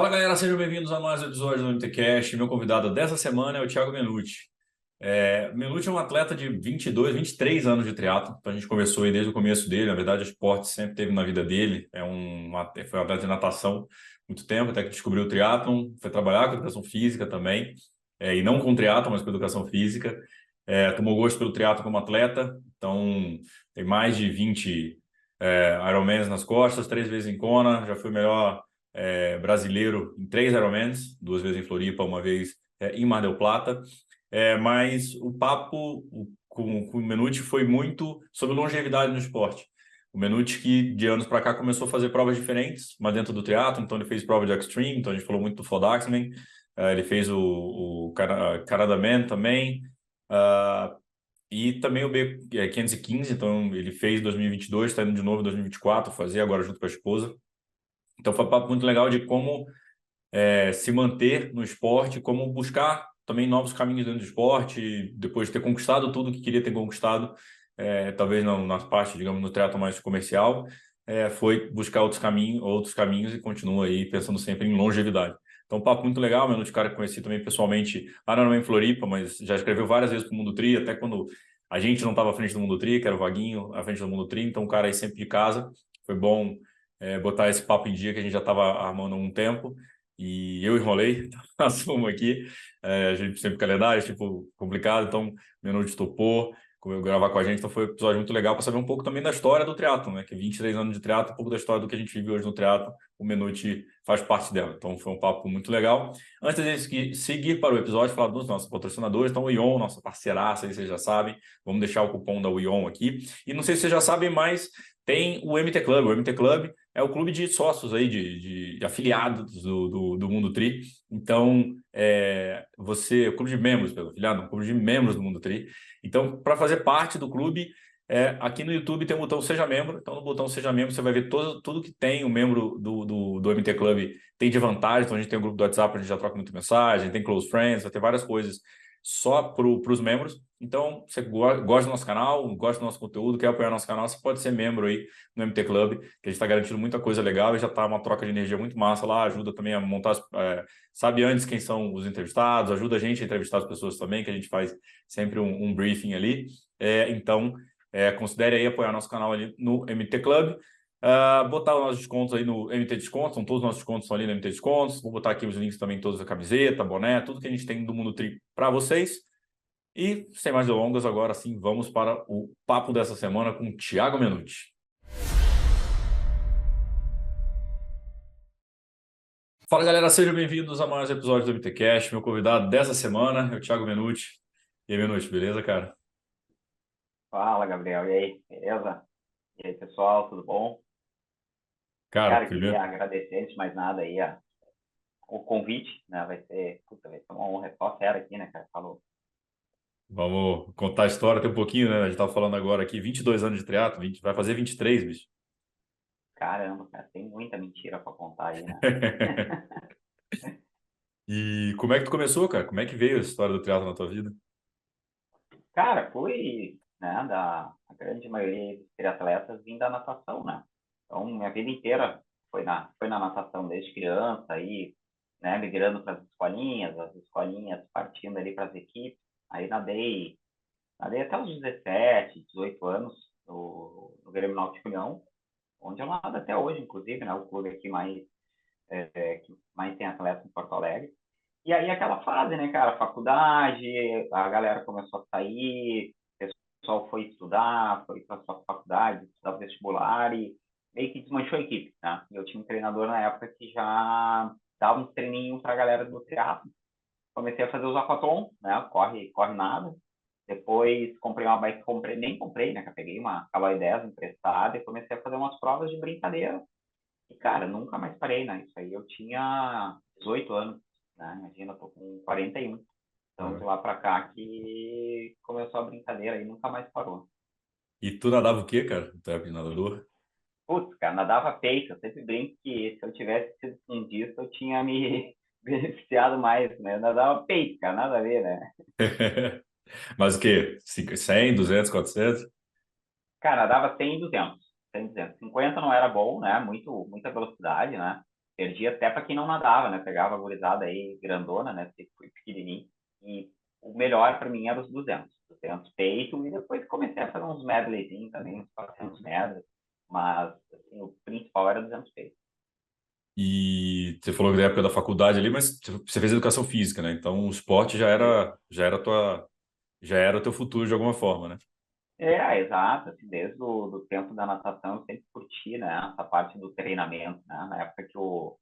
Fala galera, sejam bem-vindos a mais um episódio do MTCast. Meu convidado dessa semana é o Thiago Menucci. Menucci é um atleta de 22, 23 anos de triatlo. Então a gente conversou aí desde o começo dele. Na verdade, o esporte sempre teve na vida dele. Foi um atleta de natação muito tempo, até que descobriu o triatlon. Foi trabalhar com educação física também, e não com triatlon, mas com educação física. Tomou gosto pelo triatlo como atleta. Então tem mais de 20 Ironmans nas costas, 3 vezes em Kona. Já foi o melhor brasileiro em 3 Ironmans, 2 vezes em Floripa, uma vez em Mar del Plata. Mas o papo com o Menucci foi muito sobre longevidade no esporte. O Menucci que de anos para cá começou a fazer provas diferentes, mas dentro do triatlo, então ele fez prova de extreme, então a gente falou muito do Four Axeman, ele fez o Canada Man também, e também o B515, então ele fez em 2022, está indo de novo em 2024, fazer agora junto com a esposa. Então foi um papo muito legal de como se manter no esporte, como buscar também novos caminhos dentro do esporte, depois de ter conquistado tudo que queria ter conquistado, talvez não na parte, digamos, no triatlo mais comercial, foi buscar outros caminhos e continua aí pensando sempre em longevidade. Então, um papo muito legal, meu de cara que conheci também pessoalmente, não em Floripa, mas já escreveu várias vezes para o Mundo Tri, até quando a gente não estava à frente do Mundo Tri, que era o Vaguinho à frente do Mundo Tri, então um cara aí sempre de casa, foi bom botar esse papo em dia que a gente já estava armando há um tempo, e eu enrolei, assumo aqui, a gente sempre calendário, tipo, complicado, então Menucci topou gravar com a gente, então foi um episódio muito legal para saber um pouco também da história do triatlo, né, que 23 anos de triatlo, um pouco da história do que a gente vive hoje no triatlo, o Menucci faz parte dela, então foi um papo muito legal. Antes de seguir para o episódio, falar dos nossos patrocinadores, então o Ion, nossa parceiraça, aí vocês já sabem, vamos deixar o cupom da Ion aqui, e não sei se vocês já sabem, mas tem o MT Club. O MT Club é o clube de sócios aí, de afiliados do Mundo Tri. Então, o clube de membros, pelo afiliado, o clube de membros do Mundo Tri. Então, para fazer parte do clube, aqui no YouTube tem o botão Seja Membro. Então, no botão Seja Membro, você vai ver tudo que tem o membro do MT Club tem de vantagem. Então, a gente tem o grupo do WhatsApp, a gente já troca muita mensagem, tem Close Friends, vai ter várias coisas só para os membros. Então, você gosta do nosso canal, gosta do nosso conteúdo, quer apoiar nosso canal, você pode ser membro aí no MT Club, que a gente está garantindo muita coisa legal e já está uma troca de energia muito massa lá, ajuda também a montar, sabe antes quem são os entrevistados, ajuda a gente a entrevistar as pessoas também, que a gente faz sempre um briefing ali. Então, considere aí apoiar nosso canal ali no MT Club. Botar os nossos descontos aí no MT Descontos, todos os nossos descontos estão ali no MT Descontos. Vou botar aqui os links também, todos da camiseta, boné, tudo que a gente tem do Mundo Tri para vocês. E, sem mais delongas, agora sim, vamos para o papo dessa semana com o Thiago Menucci. Fala galera, sejam bem-vindos a mais um episódio do MTCast. Meu convidado dessa semana é o Thiago Menucci. E aí, Menucci, beleza, cara? Fala, Gabriel. E aí, beleza? E aí, pessoal, tudo bom? Cara, Cara, eu queria primeiro, agradecer, antes de mais nada, aí, o convite, né? Vai ser uma honra, é só fera aqui, né, cara? Falou. vamos contar a história, tem um pouquinho, né? A gente tava falando agora aqui, 22 anos de triatlo, vai fazer 23, bicho. Caramba, cara, tem muita mentira pra contar aí, né? E como é que tu começou, cara? Como é que veio essa história do triatlo na tua vida? Cara, fui, né, a grande maioria dos triatletas vim da natação, né? Então, minha vida inteira foi na natação desde criança, aí, né, migrando para as escolinhas partindo ali para as equipes. Aí nadei até os 17, 18 anos no Grêmio Náutico União, onde eu nado até hoje, inclusive, né? O clube aqui que mais tem atletas em Porto Alegre. E aí aquela fase, né, cara? Faculdade, a galera começou a sair, o pessoal foi estudar, foi para sua faculdade, estudar vestibular e meio que desmanchou a equipe, né? E eu tinha um treinador na época que já dava uns treininhos para a galera do triatlo. Comecei a fazer os aquatlon, né? Corre nada. Depois comprei uma bike, nem comprei, né? Que eu peguei uma Caloi 10 emprestada e comecei a fazer umas provas de brincadeira. E, cara, nunca mais parei, né? Isso aí eu tinha 18 anos, né? Imagina, eu tô com 41. Então, de Ah. lá pra cá que começou a brincadeira e nunca mais parou. E tu nadava o quê, cara? Tu era de nadador? Putz, cara, nadava peito. Eu sempre brinco que se eu tivesse sido fundista, eu tinha me beneficiado mais, né? Eu nadava peito, cara, nada a ver, né? Mas o quê? 100, 200, 400? Cara, dava 100 e 200. 100 e 200. 50 não era bom, né? Muita velocidade, né? perdi até para quem não nadava, né? Pegava a gurizada aí grandona, né? Porque fui pequenininho. E o melhor para mim era os 200 peito, e depois comecei a fazer uns medleyzinhos também, uns 400 medley, mas assim, o principal era 200 peito. E você falou da época da faculdade ali, mas você fez educação física, né? Então o esporte já era o teu futuro de alguma forma, né? Exato, assim, desde o tempo da natação eu sempre curti, né, essa parte do treinamento, né, na época que o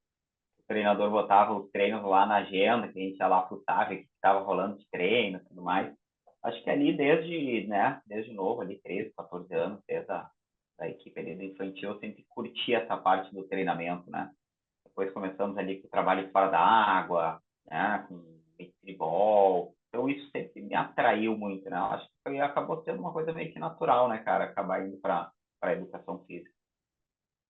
treinador botava os treinos lá na agenda, que a gente ia lá fuçar, ver o que estava rolando de treino e tudo mais. Acho que ali desde novo, ali 13, 14 anos, desde da equipe ali do infantil, eu sempre curti essa parte do treinamento, né. Depois começamos ali com o trabalho fora da água, né, com beisebol. Então isso sempre me atraiu muito, né. Eu acho que acabou sendo uma coisa meio que natural, né, cara, acabar indo para a educação física.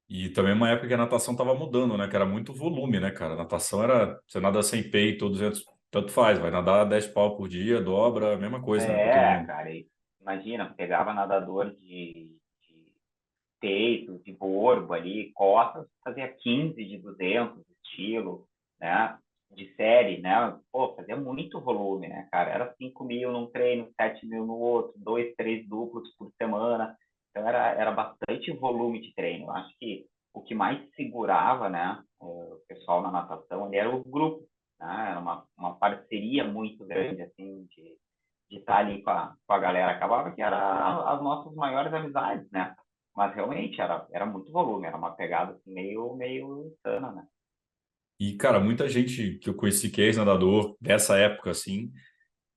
E também uma época que a natação estava mudando, né? Que era muito volume, né, cara? A natação era, você nada sem peito, 200, tanto faz, vai nadar 10 pau por dia, dobra, a mesma coisa, né, para todo mundo. Cara, imagina, pegava nadador de peito, de borbo ali, costas, fazia 15 de 200, estilo, né? De série, né? Pô, fazia muito volume, né, cara? Era 5 mil num treino, 7 mil no outro, dois, três duplos por semana. Então era bastante volume de treino. Eu acho que o que mais segurava, né, o pessoal na natação, ele era o grupo, né? Era uma parceria muito grande, assim, de estar ali com a galera. Acabava que era as nossas maiores amizades, né? Mas realmente era muito volume, era uma pegada assim, meio insana, né? E, cara, muita gente que eu conheci que é ex-nadador dessa época, assim,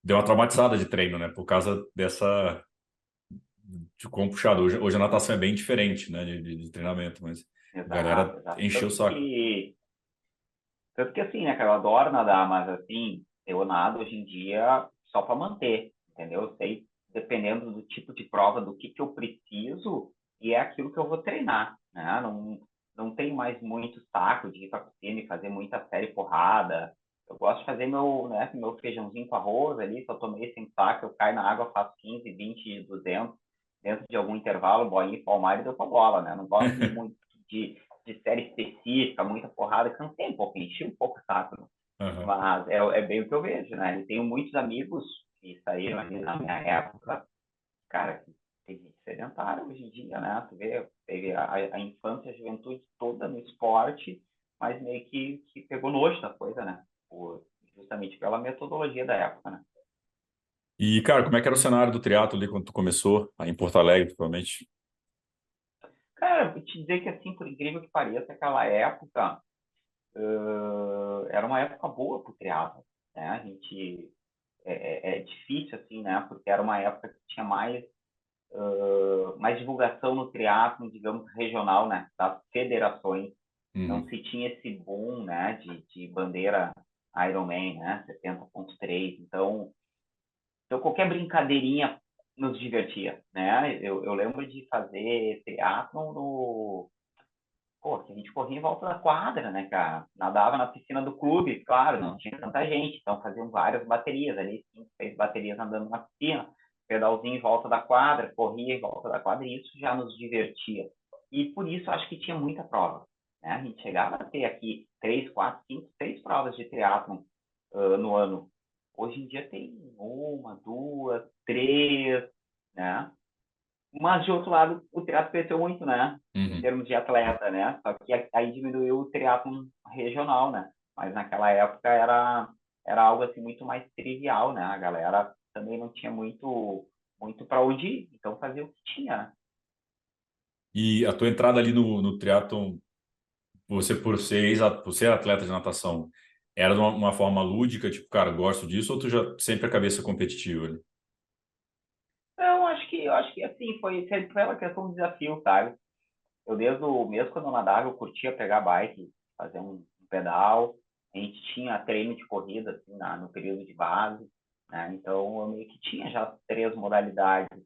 deu uma traumatizada de treino, né? Por causa de quão puxado. Hoje a natação é bem diferente, né? De treinamento, mas a Exato, galera exato. encheu o saco. Tanto que assim, né, cara, eu adoro nadar, mas assim, eu nado hoje em dia só para manter, entendeu? Eu sei, dependendo do tipo de prova, do que eu preciso, e é aquilo que eu vou treinar, né? Não tenho mais muito saco de ir para piscina e fazer muita série porrada. Eu gosto de fazer meu feijãozinho com arroz ali, se eu tô meio sem saco, eu caio na água, faço 15, 20, 200, dentro de algum intervalo, boinha, palmar e deu pra bola, né? Não gosto muito de série específica, muita porrada, cansei um pouco, enchi um pouco o saco, né? Aham. Mas é bem o que eu vejo, né? Eu tenho muitos amigos que saíram ali na minha época, cara, que tem gente sedentária hoje em dia, né? Tu vê, teve a infância, a juventude toda no esporte, mas meio que pegou nojo da coisa, né? Justamente pela metodologia da época, né? E, cara, como é que era o cenário do triatlo ali quando tu começou, aí em Porto Alegre, principalmente? Cara, vou te dizer que assim, por incrível que pareça, aquela época era uma época boa pro triatlo, né? A gente é difícil assim, né? Porque era uma época que tinha mais divulgação no triatlo, digamos, regional, né? Das federações. Não Uhum. se tinha esse boom, né? De bandeira Ironman, né? 70.3. Então qualquer brincadeirinha nos divertia, né? Eu lembro de fazer triatlo Pô, que a gente corria em volta da quadra, né, cara? Nadava na piscina do clube, claro, não tinha tanta gente, então faziam várias baterias ali, 5, 6 baterias andando na piscina, pedalzinho em volta da quadra, corria em volta da quadra, e isso já nos divertia. E por isso acho que tinha muita prova, né? A gente chegava a ter aqui 3, 4, 5, 6 provas de triatlon no ano. Hoje em dia tem uma, duas, três, né? Mas, de outro lado, o triatlo cresceu muito, né? Em Uhum. termos de atleta, né? Só que aí diminuiu o triatlo regional, né? Mas naquela época era algo assim muito mais trivial, né? A galera também não tinha muito para onde ir, então fazia o que tinha, né? E a tua entrada ali no triatlon, você por ser atleta de natação, era de uma forma lúdica, tipo, cara, gosto disso, ou tu já sempre a cabeça competitiva ali? Então, eu acho que assim, sempre foi uma questão de desafio, sabe? Eu mesmo quando eu nadava, eu curtia pegar bike, fazer um pedal. A gente tinha treino de corrida assim, no período de base, né? Então eu meio que tinha já as três modalidades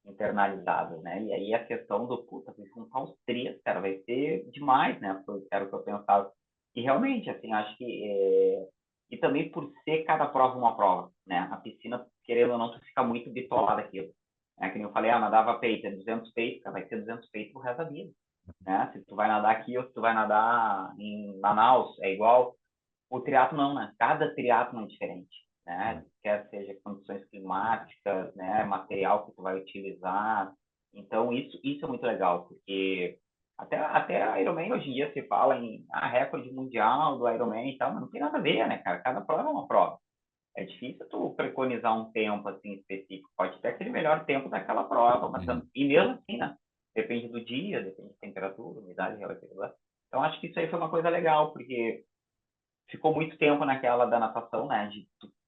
internalizadas, né? E aí a questão do puta, vou juntar os três, cara, vai ser demais, né? Era o que eu pensava. E realmente, assim, acho que e também por ser cada prova uma prova, né? A piscina, querendo ou não, tu fica muito bitolado aquilo. É que nem eu falei, nadava peito, é 200 peitos, vai ser 200 peitos pro resto da vida. né? Se tu vai nadar aqui ou se tu vai nadar em Manaus, é igual. O triatlo não, né? Cada triatlo é diferente, né? Quer seja condições climáticas, né? Material que tu vai utilizar. Então, isso é muito legal, porque até a Ironman hoje em dia se fala em recorde mundial do Ironman e tal, mas não tem nada a ver, né, cara? Cada prova é uma prova. É difícil tu preconizar um tempo assim específico. Pode ter aquele melhor tempo daquela prova, mas Uhum. e mesmo assim, né? Depende do dia, depende da temperatura, umidade relativa. Então acho que isso aí foi uma coisa legal, porque ficou muito tempo naquela da natação, né? De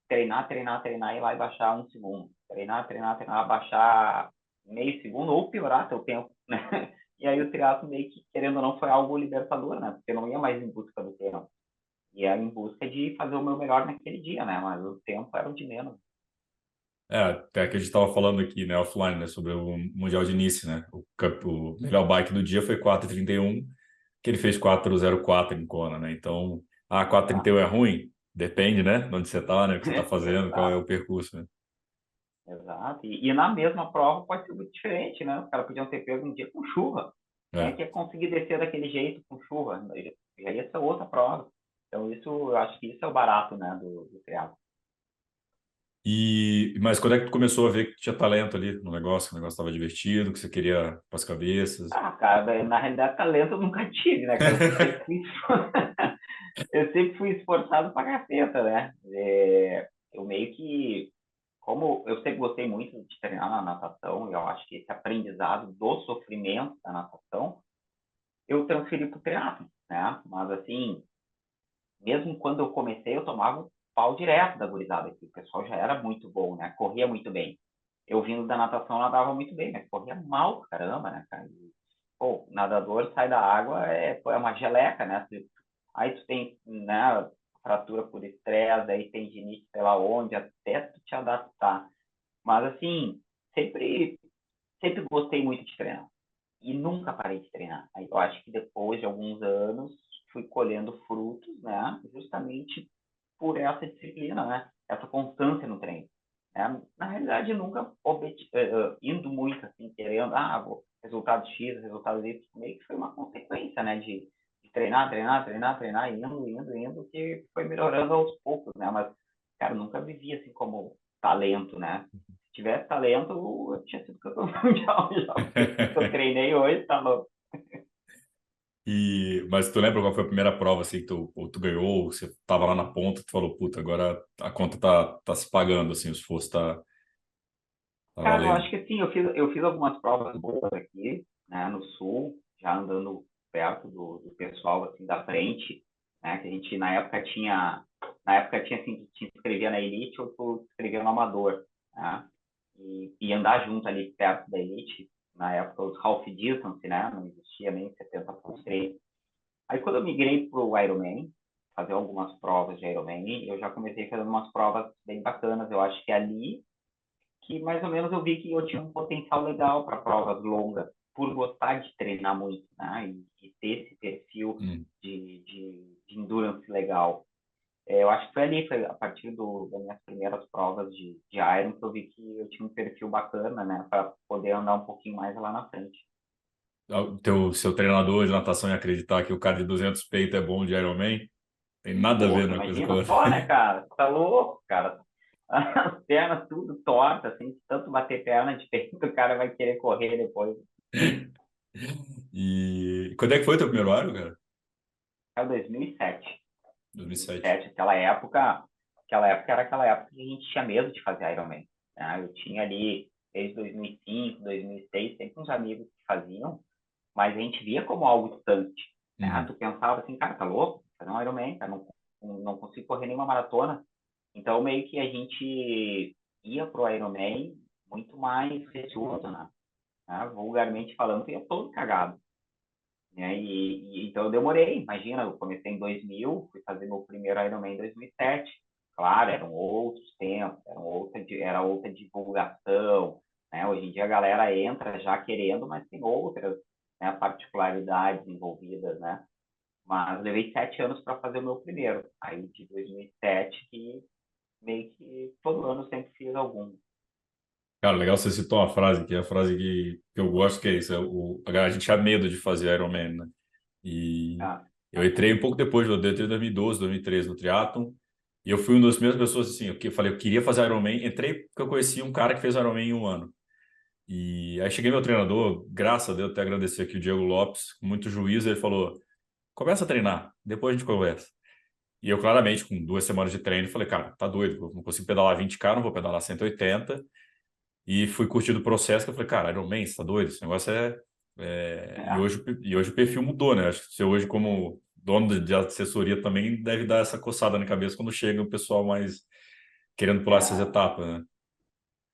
treinar, treinar, treinar e ir lá e baixar 1 segundo. Treinar, treinar, treinar, baixar meio segundo ou piorar teu tempo, né? E aí o triatlo meio que, querendo ou não, foi algo libertador, né? Porque eu não ia mais em busca do tempo. Ia em busca de fazer o meu melhor naquele dia, né? Mas o tempo era o de menos. Até que a gente estava falando aqui, né, offline, né, sobre o Mundial de Nice, né? O melhor bike do dia foi 4:31, que ele fez 4:04 em Kona, né? Então, 4:31 Exato, é ruim? Depende, né? De onde você está, né? O que você está fazendo, qual é exato, o percurso, né? exato. E na mesma prova pode ser muito diferente, né? Os caras podiam ter pego um dia com chuva. Quem é É. que ia conseguir descer daquele jeito com chuva? Já ia ser outra prova. Então, isso, eu acho que isso é o barato, né, do triatlo. Mas quando é que tu começou a ver que tinha talento ali no negócio, que o negócio estava divertido, que você queria para as cabeças? Cara, na realidade, talento eu nunca tive, né, cara? Eu sempre fui, eu sempre fui esforçado pra caceta, né? Eu meio que, como eu sempre gostei muito de treinar na natação, e eu acho que esse aprendizado do sofrimento da natação, eu transferi pro triatlo, né? Mas, assim, mesmo quando eu comecei, eu tomava um pau direto da gurizada aqui. O pessoal já era muito bom, né? Corria muito bem. Eu vindo da natação, nadava muito bem, mas corria mal, caramba, né, cara? E, pô, nadador sai da água, é uma geleca, né? Aí tu tem, né, fratura por estresse, aí tem tendinite sei lá onde, até tu te adaptar. Mas, assim, sempre, sempre gostei muito de treinar. E nunca parei de treinar. Aí eu acho que depois de alguns anos, fui colhendo frutos, né? Justamente por essa disciplina, né? Essa constância no treino. Né? Na realidade, nunca indo muito assim, querendo, vou, resultado X, resultado Y, meio que foi uma consequência, né? De treinar, treinar, treinar, treinar, indo, indo, indo, que foi melhorando aos poucos, né? Mas, cara, nunca vivi assim como talento, né? Se tivesse talento, eu tinha sido campeão mundial já, porque o que eu treinei hoje, tá louco. Mas tu lembra qual foi a primeira prova assim que tu ganhou, ou você tava lá na ponta, tu falou, puta, agora a conta tá se pagando, assim, o esforço tá Cara, eu acho valendo. que sim, eu fiz algumas provas boas aqui, né, no sul, já andando perto do pessoal, assim, da frente, né, que a gente, na época tinha, assim, tu te inscrevia na Elite ou tu te inscrevia no Amador, né, e andar junto ali perto da Elite, na época os half distance, né, não existia nem 70.3. Aí quando eu migrei pro Ironman, fazer algumas provas de Ironman, eu já comecei fazendo umas provas bem bacanas, eu acho que ali que mais ou menos eu vi que eu tinha um potencial legal para provas longas, por gostar de treinar muito, né? E ter esse perfil Hum. de endurance legal. Eu acho que foi ali, foi a partir das minhas primeiras provas de Iron, que eu vi que eu tinha um perfil bacana, né? Para poder andar um pouquinho mais lá na frente. Seu treinador de natação ia acreditar que o cara de 200 peito é bom de Ironman? Tem nada a ver Poxa, uma coisa com a imagina outra. só, né, cara? Tá louco, cara. As pernas tudo tortas, assim, de tanto bater perna de peito, o cara vai querer correr depois. E quando é que foi teu primeiro Iron, cara? É 2007. 2007. 2007, aquela época era aquela época que a gente tinha medo de fazer Ironman, né? Eu tinha ali, desde 2005, 2006, sempre uns amigos que faziam, mas a gente via como algo distante, né? Uhum. Tu pensava assim, cara, tá louco? Fazer um Ironman, cara, não consigo correr nenhuma maratona. Então, meio que a gente ia pro Ironman muito mais receoso, né? Vulgarmente falando, ia todo cagado, né? Então eu demorei, imagina, eu comecei em 2000, fui fazer meu primeiro Ironman em 2007. Claro, eram outros tempos, era outra divulgação, né? Hoje em dia a galera entra já querendo, mas tem outras, né, particularidades envolvidas, né? Mas levei 7 anos para fazer o meu primeiro. Aí de 2007 que meio que todo ano sempre fiz algum. Cara, legal você citou uma frase, que é a frase que eu gosto, que é isso, a gente tinha medo de fazer Ironman, né? E Ah, eu entrei um pouco depois, eu entrei em 2012, 2013 no triatlon, e eu fui uma das primeiras pessoas, assim, eu falei, eu queria fazer Ironman, entrei porque eu conheci um cara que fez Ironman em um ano. E aí cheguei meu treinador, graças a Deus, até agradecer aqui o Diego Lopes, com muito juízo, ele falou, começa a treinar, depois a gente conversa. E eu, claramente, com 2 semanas de treino, falei, cara, tá doido, eu não consigo pedalar 20K, não vou pedalar 180. E fui curtindo o processo, que eu falei, cara, Iron Man, você tá doido? Esse negócio E é, hoje o perfil mudou, né? Acho que você hoje, como dono de assessoria, também deve dar essa coçada na cabeça quando chega o pessoal mais querendo pular essas é, etapas, né?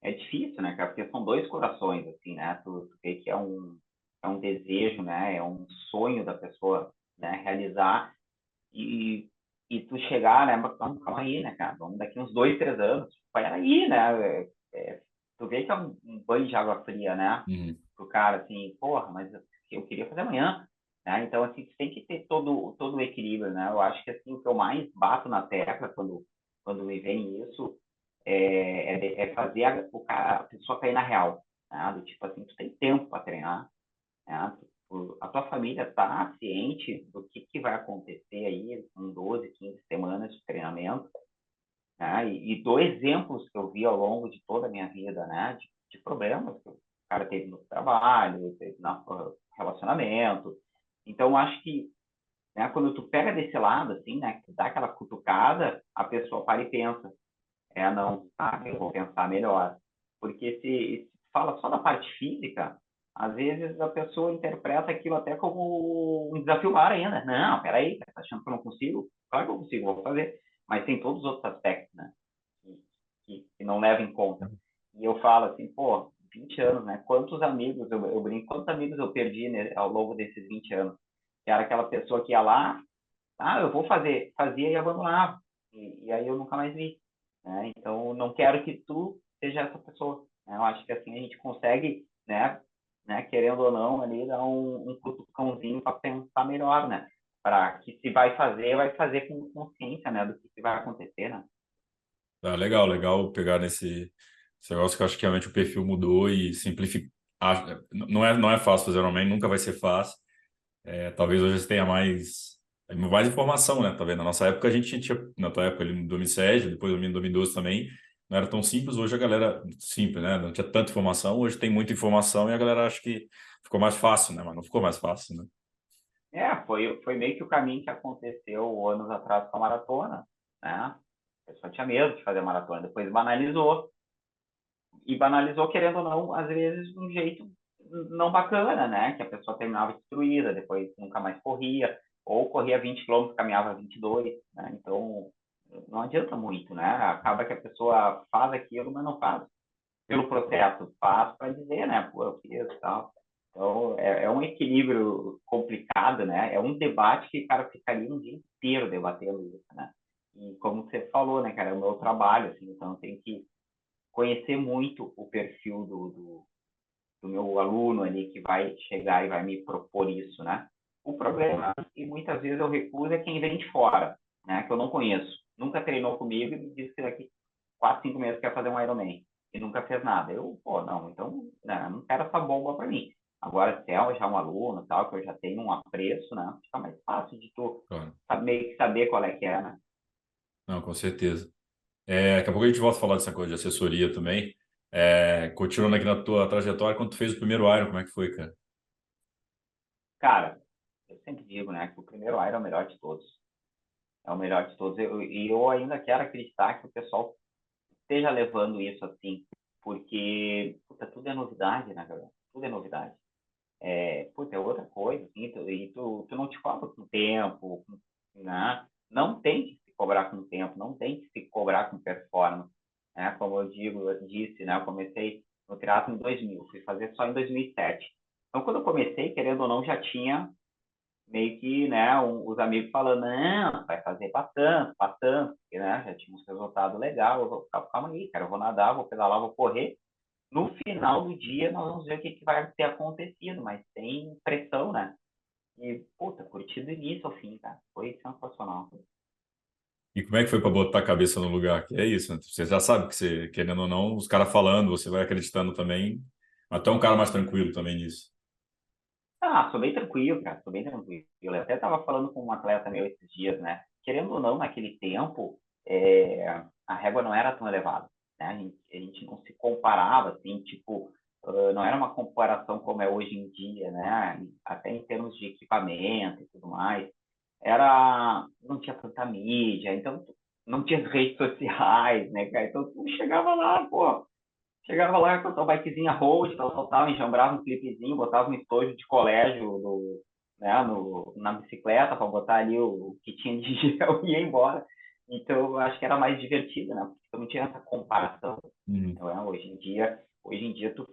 é difícil, né, cara? Porque são dois corações, assim, né? Tu vê que é um desejo, né? É um sonho da pessoa, né? Realizar e, e tu chegar, né? Mas calma aí, né, cara? Vamos daqui uns 2, 3 anos. Peraí, né? Tu vê que é um banho de água fria, né? Uhum. Pro cara, assim, porra, mas eu queria fazer amanhã, né? Então, assim, tu tem que ter todo o equilíbrio, né? Eu acho que, assim, o que eu mais bato na tecla quando me vem isso é fazer a pessoa cair na real, né? Do tipo assim, tu tem tempo para treinar, né? A tua família está ciente do que vai acontecer aí com 12, 15 semanas de treinamento, né? E dou exemplos que eu vi ao longo de toda a minha vida, né? De problemas que o cara teve no trabalho, teve no relacionamento. Então, acho que, né, quando tu pega desse lado, assim, né, que tu dá aquela cutucada, a pessoa para e pensa, não, eu vou pensar melhor. Porque se fala só da parte física, às vezes a pessoa interpreta aquilo até como um desafio maior ainda. Não, peraí, tá achando que eu não consigo? Claro que eu consigo, vou fazer. Mas tem todos os outros aspectos, né? Que não leva em conta. E eu falo assim, pô, 20 anos, né? Quantos amigos, eu brinco, quantos amigos eu perdi, né, ao longo desses 20 anos? Que era aquela pessoa que ia lá, eu vou fazer, fazia e abandonava. E aí eu nunca mais vi. Né? Então, não quero que tu seja essa pessoa. Né? Eu acho que assim a gente consegue, querendo ou não, ali dar um cutucãozinho para pensar melhor, né? Para que se vai fazer com consciência, né, do que vai acontecer, né? Tá, legal, legal pegar esse negócio que eu acho que realmente o perfil mudou e simplificar. Não é fácil fazer Ironman, nunca vai ser fácil. Talvez hoje você tenha mais informação, né? Tá vendo? Na nossa época a gente tinha, na tua época ali em 2007, depois em 2012 também, não era tão simples. Hoje a galera, simples, né? Não tinha tanta informação, hoje tem muita informação e a galera acha que ficou mais fácil, né? Mas não ficou mais fácil, né? Foi meio que o caminho que aconteceu anos atrás com a maratona, né? A pessoa tinha medo de fazer maratona, depois banalizou. E banalizou, querendo ou não, às vezes de um jeito não bacana, né? Que a pessoa terminava destruída, depois nunca mais corria, ou corria 20 quilômetros, caminhava 22, né? Então, não adianta muito, né? Acaba que a pessoa faz aquilo, mas não faz pelo processo, faz para dizer, né? Pô, eu fiz e tal. Então, é um equilíbrio complicado, né? É um debate que, cara, ficaria um dia inteiro debatendo isso, né? E como você falou, né, cara, é o meu trabalho, assim, então tem que conhecer muito o perfil do meu aluno ali que vai chegar e vai me propor isso, né? O problema, e muitas vezes eu recuso, é quem vem de fora, né? Que eu não conheço. Nunca treinou comigo e me disse que daqui 4, 5 meses quer fazer um Ironman. E nunca fez nada. Eu, pô, não, então, né, não quero essa bomba para mim. Agora, se é já um aluno, tal, que eu já tenho um apreço, né? Fica mais fácil de tu Claro. meio que saber qual é que é, né? Não, com certeza. Daqui a pouco a gente volta a falar dessa coisa de assessoria também. Continuando aqui na tua trajetória, quando tu fez o primeiro Iron, como é que foi, cara? Cara, eu sempre digo, né, que o primeiro Iron é o melhor de todos. É o melhor de todos. E eu ainda quero acreditar que o pessoal esteja levando isso assim, porque puta, tudo é novidade, né, galera? Tudo é novidade. Puta, é outra coisa, assim, tu não te cobra com tempo, né? Não tem que se cobrar com tempo, não tem que se cobrar com performance, né? Como eu disse, né? Eu comecei no triatlo em 2000, fui fazer só em 2007. Então, quando eu comecei, querendo ou não, já tinha meio que, né, os amigos falando, não, vai fazer bastante, porque, né, já tinha uns resultados legais, eu vou ficar, calma aí, cara, eu vou nadar, vou pedalar, vou correr. No final do dia, nós vamos ver o que vai ter acontecido, mas tem pressão, né? E, puta, curti do início ao fim, cara. Foi sensacional. E como é que foi para botar a cabeça no lugar? Que é isso, né? Você já sabe que você, querendo ou não, os caras falando, você vai acreditando também. Até um cara mais tranquilo também nisso. Ah, sou bem tranquilo, cara, sou bem tranquilo. Eu até estava falando com um atleta meu esses dias, né? Querendo ou não, naquele tempo, a régua não era tão elevada, né? A gente não se comparava, assim, tipo, não era uma comparação como é hoje em dia, né? Até em termos de equipamento e tudo mais. Não tinha tanta mídia, então não tinha redes sociais, né, cara? Então tu chegava lá, pô, chegava lá com a tua bikezinha road, tal, tal, tal, enjambrava um clipezinho, botava um estojo de colégio né, na bicicleta para botar ali o que tinha de gel e ia embora. Então, eu acho que era mais divertido, né? Porque tu não tinha essa comparação. Uhum. Não é? Hoje em dia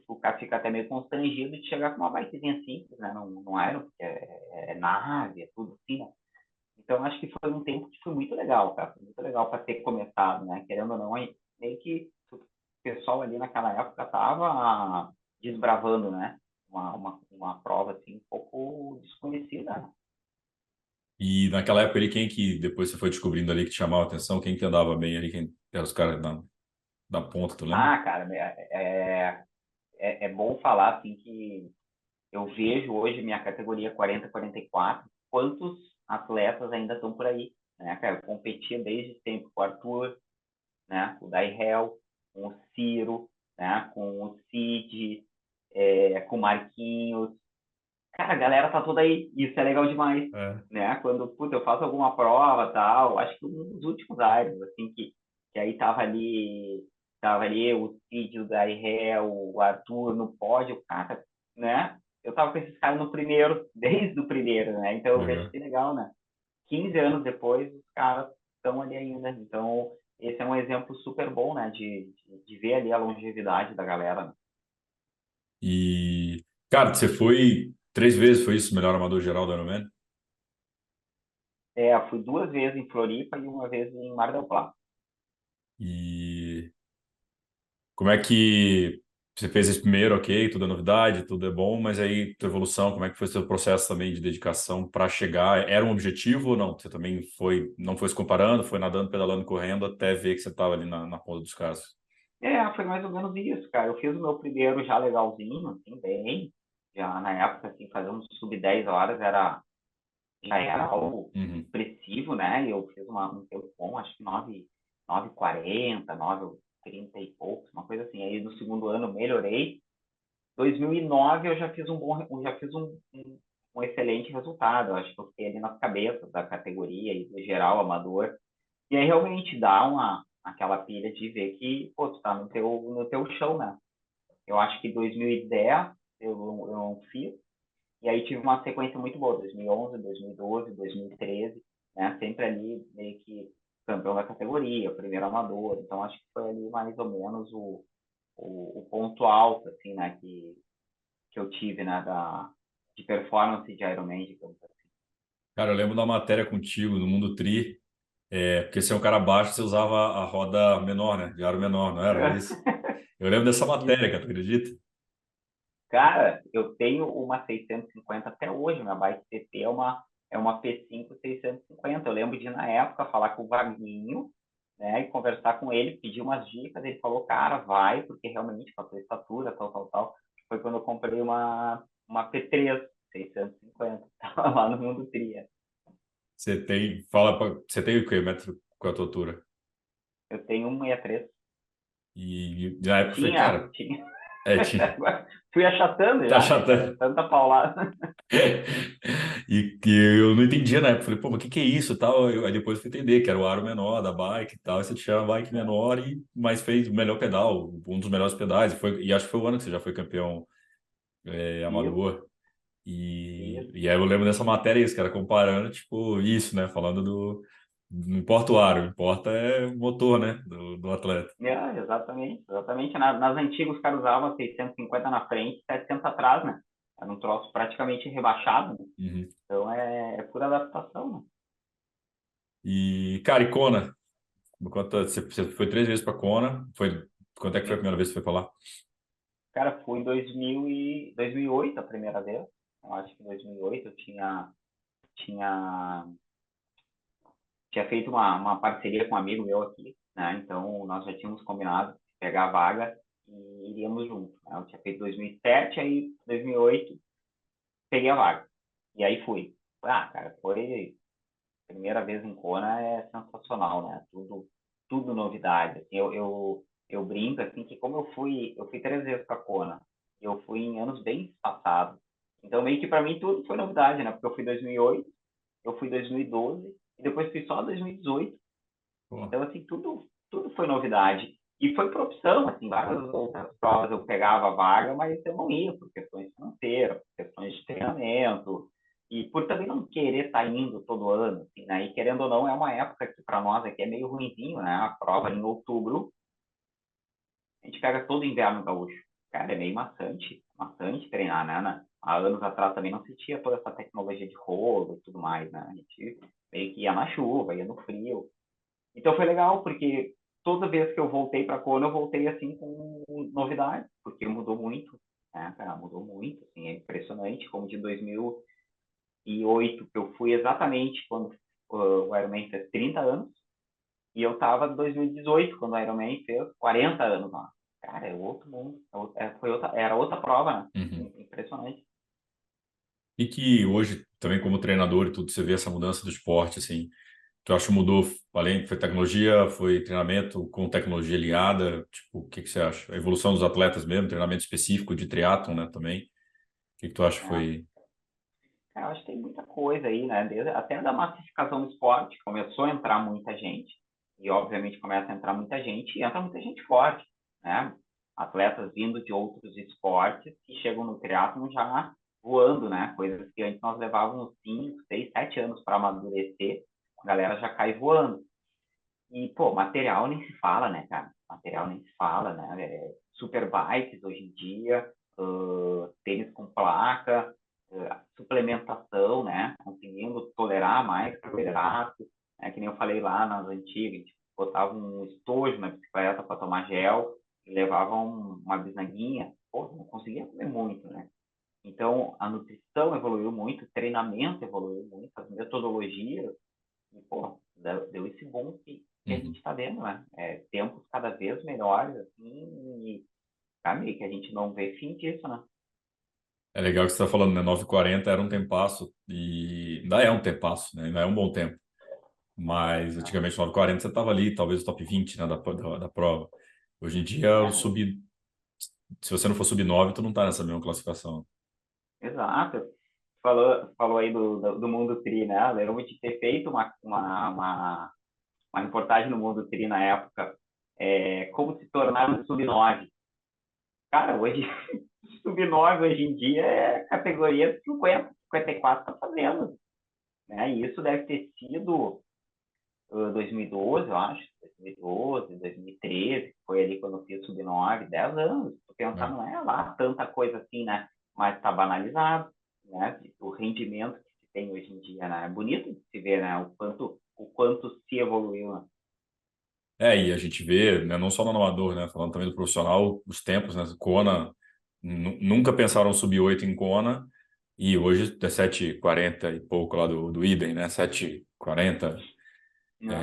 o cara fica até meio constrangido de chegar com uma bikezinha simples, né? Não era, porque é nave, é tudo assim, né? Então, acho que foi um tempo que foi muito legal, cara. Foi muito legal para ter começado, né? Querendo ou não, aí, meio que o pessoal ali naquela época estava desbravando, né? Uma prova, assim, um pouco desconhecida, né? E naquela época ali, quem que depois você foi descobrindo ali que te chamava a atenção? Quem que andava bem ali? Quem eram os caras da ponta, tu lembra? Ah, cara, é bom falar, assim, que eu vejo hoje minha categoria 40-44, quantos atletas ainda estão por aí, né, cara? Eu competia desde sempre com o Arthur, né? Com o Dairel, com o Ciro, né? Com o Cid, com o Marquinhos. Cara, a galera tá toda aí. Isso é legal demais, É. né? Quando, puta, eu faço alguma prova, tal, acho que um dos últimos anos, assim, que aí tava ali o Cid, o Dairel, o Arthur no pódio, cara, né? Eu tava com esses caras no primeiro, desde o primeiro, né? Então eu vejo Legal. que legal, né? 15 anos depois, os caras estão ali ainda. Então, esse é um exemplo super bom, né, de ver ali a longevidade da galera, né? E, cara, você foi 3 vezes, foi isso? Melhor amador geral do Ironman? Fui 2 vezes em Floripa e uma vez em Mar del Plata. E como é que você fez esse primeiro, ok, tudo é novidade, tudo é bom, mas aí tua evolução, como é que foi o seu processo também de dedicação para chegar? Era um objetivo ou não? Você também foi, não foi se comparando, foi nadando, pedalando, correndo até ver que você estava ali na ponta dos cascos? Foi mais ou menos isso, cara. Eu fiz o meu primeiro já legalzinho, assim, bem. Já na época, assim, fazer um sub 10 horas já era algo Uhum. expressivo, né? Eu fiz um tempo bom, acho que 9:40, 9:30 e poucos, uma coisa assim. Aí no segundo ano eu melhorei. 2009 eu já fiz um excelente resultado. Eu acho que eu fiquei ali nas cabeças da categoria e do geral amador. E aí realmente dá aquela pilha de ver que, pô, tu tá no teu chão, né? Eu acho que 2010 eu não fiz. E aí tive uma sequência muito boa, 2011, 2012, 2013, né? Sempre ali meio que campeão da categoria, primeiro amador. Então acho que foi ali mais ou menos o ponto alto, assim, né? Que eu tive, né? De performance de Ironman, digamos assim. Cara, eu lembro da matéria contigo no Mundo Tri, porque você é um cara baixo, você usava a roda menor, né? De aro menor, não era isso? Eu lembro dessa matéria, Isso. cara, tu acredita? Cara, eu tenho uma 650 até hoje. Minha bike TT é uma P5 650. Eu lembro de, na época, falar com o Vaguinho, né, e conversar com ele, pedir umas dicas. Ele falou, cara, vai, porque realmente, com a tua estatura, tal, tal, tal. Foi quando eu comprei uma P3 650. Tava lá no Mundo Tria. Você tem o quê? Metro com a tua altura? Eu tenho 1,63. E na época eu falei, Tinha, cara, tinha. tinha, Fui achatando tá já, né, cara? chatando. Tanta paulada. E que eu não entendia na época. Falei, pô, mas o que que é isso, tal? Aí depois eu fui entender que era o aro menor da bike e tal. E você tinha a bike menor mas fez o melhor pedal, um dos melhores pedais. E acho que foi o ano que você já foi campeão Isso, amador. E, isso. e aí eu lembro dessa matéria, isso, cara, comparando, tipo, isso, né? Falando do. Não importa o aro, importa é o motor, né? Do atleta. Exatamente, exatamente. Nas antigas os caras usavam 650 na frente, 700 atrás, né? Era um troço praticamente rebaixado, né? Uhum. Então é pura adaptação, né? E, cara, e Kona? Você foi 3 vezes pra Kona. Quanto é que foi a Sim. primeira vez que você foi pra lá? Cara, fui em 2008 a primeira vez. Eu acho que em 2008 eu tinha tinha feito uma parceria com um amigo meu aqui, né? Então, nós já tínhamos combinado de pegar a vaga e iríamos juntos, né? Eu tinha feito 2007, aí 2008 peguei a vaga. E aí fui. Cara, foi primeira vez em Kona é sensacional, né? Tudo novidade. Assim, eu brinco assim que como eu fui 3 vezes para Kona. Eu fui em anos bem passados. Então meio que para mim tudo foi novidade, né? Porque eu fui em 2008, eu fui em 2012 e depois fui só em 2018. Pô, Então assim, tudo foi novidade. E foi por opção, assim, várias outras provas eu pegava a vaga, mas eu não ia por questões financeiras, por questões de treinamento, e por também não querer estar indo todo ano, assim, né? E querendo ou não, é uma época que para nós aqui é meio ruimzinho, né? A prova em outubro, a gente pega todo o inverno gaúcho. Cara, é meio maçante treinar, né? Há anos atrás também não se tinha toda essa tecnologia de rolo e tudo mais, né? A gente meio que ia na chuva, ia no frio. Então foi legal, porque toda vez que eu voltei para Kona, eu voltei assim com novidades, porque mudou muito, né, cara? Mudou muito, assim, é impressionante, como de 2008, que eu fui exatamente quando o Ironman fez 30 anos, e eu tava em 2018, quando o Ironman fez 40 anos lá. Cara, é outro mundo, era outra prova, né? uhum. Impressionante. E que hoje, também como treinador e tudo, você vê essa mudança do esporte, assim, tu acha que mudou, além, foi tecnologia, foi treinamento com tecnologia ligada, tipo, o que que você acha? A evolução dos atletas mesmo, treinamento específico de triatlon, né, também. O que que tu acha que É. foi... Cara, eu acho que tem muita coisa aí, né? Até da massificação do esporte, começou a entrar muita gente, e obviamente começa a entrar muita gente, e entra muita gente forte, né? Atletas vindo de outros esportes que chegam no triatlon já voando, né? Coisas que antes nós levávamos 5, 6, 7 anos para amadurecer, a galera já cai voando. E, pô, material nem se fala, né, cara? Material nem se fala, né? Super bikes hoje em dia, tênis com placa, suplementação, né? Conseguindo tolerar mais carboidrato, né? Que nem eu falei lá nas antigas, a gente botava um estojo na bicicleta para tomar gel e levava uma bisnaguinha. Pô, não conseguia comer muito, né? Então, a nutrição evoluiu muito, o treinamento evoluiu muito, as metodologias, e, pô, deu esse boom que a gente Uhum. está vendo, né? Tempos cada vez melhores, assim, e, cara, meio que a gente não vê fim disso, né? É legal que você está falando, né, 9h40 era um tempasso, e ainda é um tempasso, né, ainda é um bom tempo. Mas antigamente, 9h40 você estava ali, talvez o top 20, né, da prova. Hoje em dia, o É, se você não for sub 9 tu não tá nessa mesma classificação. exato. Falou aí do Mundo Tri, né? Eu lembro de ter feito uma reportagem no Mundo Tri na época, como se tornar um sub-9. Cara, hoje, sub-9 hoje em dia é categoria 50, 54 tá fazendo, né? E isso deve ter sido 2012, eu acho, 2012, 2013, foi ali quando eu fiz sub-9, 10 anos. Tu pensar, Né? não é lá tanta coisa assim, né? Mas está banalizado, né? O rendimento que se tem hoje em dia, né? É bonito de se ver, né? O quanto se evoluiu, né? E a gente vê, né, não só no amador, né, falando também do profissional, os tempos, né, Kona, nunca pensaram subir 8 em Kona, e hoje é 7h40 e pouco lá do idem, né, 7h40. Não,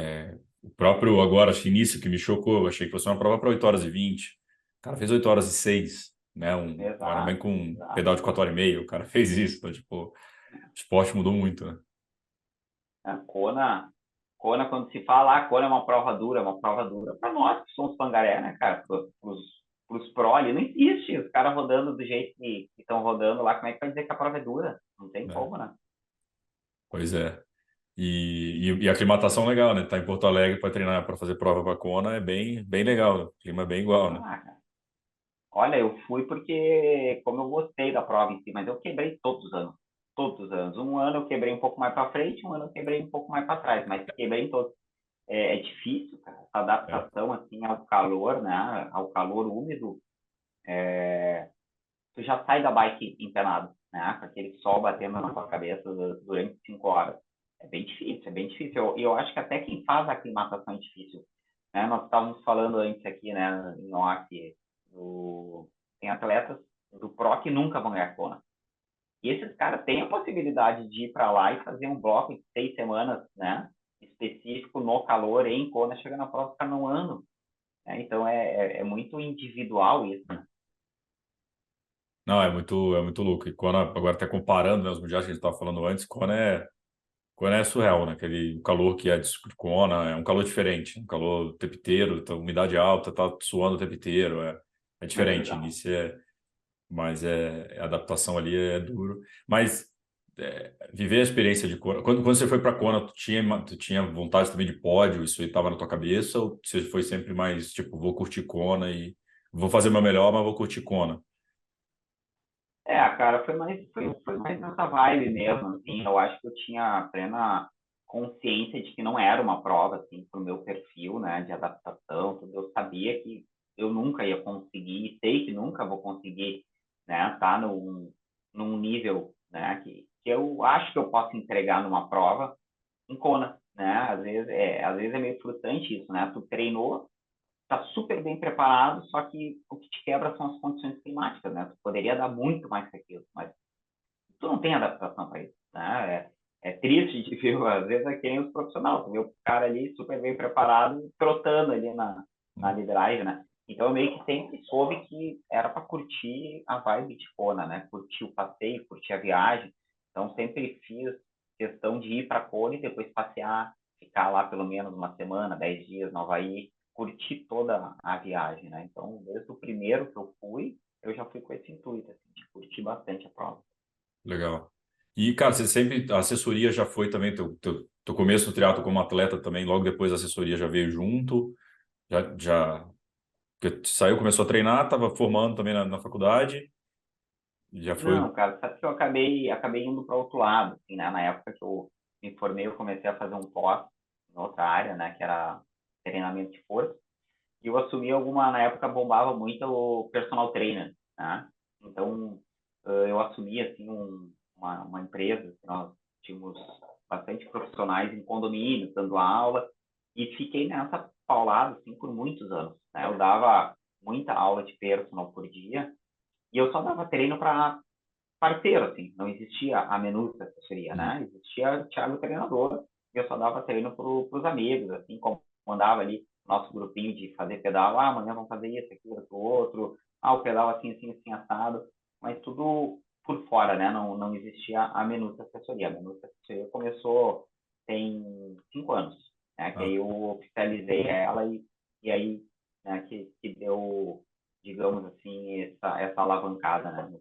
O próprio agora, acho que início que me chocou, eu achei que fosse uma prova para 8h20. O cara fez 8h06, né, um Ironman exato, com um exato. pedal de 4h30, o cara fez isso, então, tipo, o esporte mudou muito, né? A Kona, quando se fala, Kona é uma prova dura, é uma prova dura. Para nós que somos pangaré, né, cara? Para os pró ali, não existe. Os caras rodando do jeito que estão rodando lá, como é que vai dizer que a prova é dura? Não tem Né? como, né? Pois é. E a aclimatação legal, né? Tá em Porto Alegre para treinar, para fazer prova para Kona é bem, bem legal, né? O clima é bem igual, né? Ah, cara. Olha, eu fui porque, como eu gostei da prova em si, mas eu quebrei todos os anos. Todos os anos. Um ano eu quebrei um pouco mais para frente, um ano eu quebrei um pouco mais para trás, mas quebrei em todos. É difícil, cara, essa É. adaptação assim ao calor, né? Ao calor úmido. Tu já sai da bike empenado, né? Com aquele sol batendo na tua cabeça durante 5 horas. É bem difícil, é bem difícil. Eu acho que até quem faz a aclimatação é difícil. Né? Nós estávamos falando antes aqui, né, em off, tem atletas do Pro que nunca vão ganhar Kona. E esses caras têm a possibilidade de ir para lá e fazer um bloco de 6 semanas, né? específico no calor em Kona, chega na prova ficar não ano. Né? Então é muito individual isso, né? Não, é muito louco. E Kona, agora até comparando, né, os mundiais que a gente estava falando antes, Kona é surreal, né? Aquele calor que é de Kona é um calor diferente, um calor o tempo inteiro, tá, umidade alta, tá suando o tempo inteiro, é É diferente. verdade. Mas a adaptação ali é duro. Mas viver a experiência de Kona, quando você foi para Kona, tu tinha vontade também de pódio, isso aí estava na tua cabeça, ou você foi sempre mais tipo, vou curtir Kona e vou fazer o meu melhor, mas vou curtir Kona? Cara, foi mais nessa vibe mesmo, assim, eu acho que eu tinha plena consciência de que não era uma prova, assim, pro meu perfil, né, de adaptação, tudo. Eu sabia que eu nunca ia conseguir, e sei que nunca vou conseguir, né, tá num nível, né, que eu acho que eu posso entregar numa prova em Kona, né, às vezes é meio frustrante isso, né, tu treinou, está super bem preparado, só que o que te quebra são as condições climáticas, né? Tu poderia dar muito mais que aquilo, mas tu não tem adaptação para isso, né? É triste de ver, às vezes, é que nem os profissionais, tu vê o cara ali super bem preparado, trotando ali na lideragem, né? Então, eu meio que sempre soube que era para curtir a vibe de Kona, né? Curtir o passeio, curtir a viagem. Então, sempre fiz questão de ir para Kona e depois passear, ficar lá pelo menos uma semana, 10 dias no Havaí, curtir toda a viagem, né? Então, desde o primeiro que eu fui, eu já fui com esse intuito, assim, de curtir bastante a prova. Legal. E, cara, você sempre, a assessoria já foi também, teu começo no triatlo como atleta também, logo depois a assessoria já veio junto, já porque saiu, começou a treinar, estava formando também na faculdade, e já foi. Não, cara, sabe que eu acabei indo para outro lado, assim, né? Na época que eu me formei, eu comecei a fazer um pós em outra área, né? Que era treinamento de força. E eu assumi na época bombava muito o personal trainer, né? Então, eu assumi, assim, uma empresa, que nós tínhamos bastante profissionais em condomínio, dando aula, e fiquei nessa paulada, assim, por muitos anos, né? Eu dava muita aula de personal por dia, e eu só dava treino para parceiro, assim, não existia a menu da assessoria, Uhum. né? Existia o Thiago treinador, e eu só dava treino para os amigos, assim, como mandava ali nosso grupinho de fazer pedal, amanhã vamos fazer isso, aquilo, aquilo, outro, o pedal assim, assim, assim, assado, mas tudo por fora, né? Não existia a menu da assessoria. A menu da assessoria começou tem 5 anos, né? Que Ah, aí eu oficializei ela e aí, né, que deu, digamos assim, essa alavancada, né?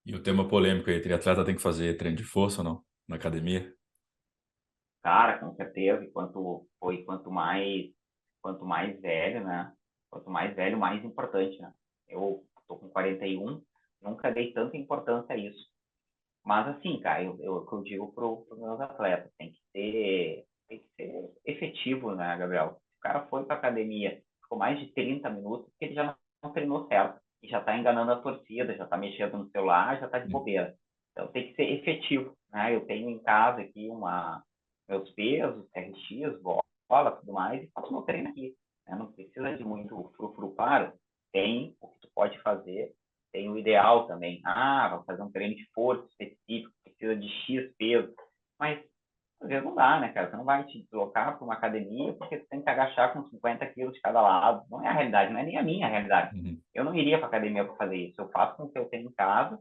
e o tema polêmico aí, triatleta tem que fazer treino de força ou não? Na academia? Cara, com certeza, quanto mais velho, né? Quanto mais velho, mais importante, né? Eu tô com 41, nunca dei tanta importância a isso. Mas assim, cara, o que eu digo pros meus atletas, tem que ser efetivo, né, Gabriel? Se o cara foi pra academia, ficou mais de 30 minutos, porque ele já não treinou certo. E já tá enganando a torcida, já tá mexendo no celular, já tá de Hum. bobeira. Então tem que ser efetivo, né? Eu tenho em casa aqui meus pesos, RX, bola, tudo mais, e faço meu treino aqui. Né? Não precisa de muito frufru, claro. Tem o que tu pode fazer, tem o ideal também. Vou fazer um treino de força específico, precisa de X peso. Mas às vezes não dá, né, cara? Você não vai te deslocar para uma academia porque você tem que agachar com 50 quilos de cada lado. Não é a realidade, não é nem a minha realidade. Uhum. Eu não iria para academia para fazer isso. Eu faço com o que eu tenho em casa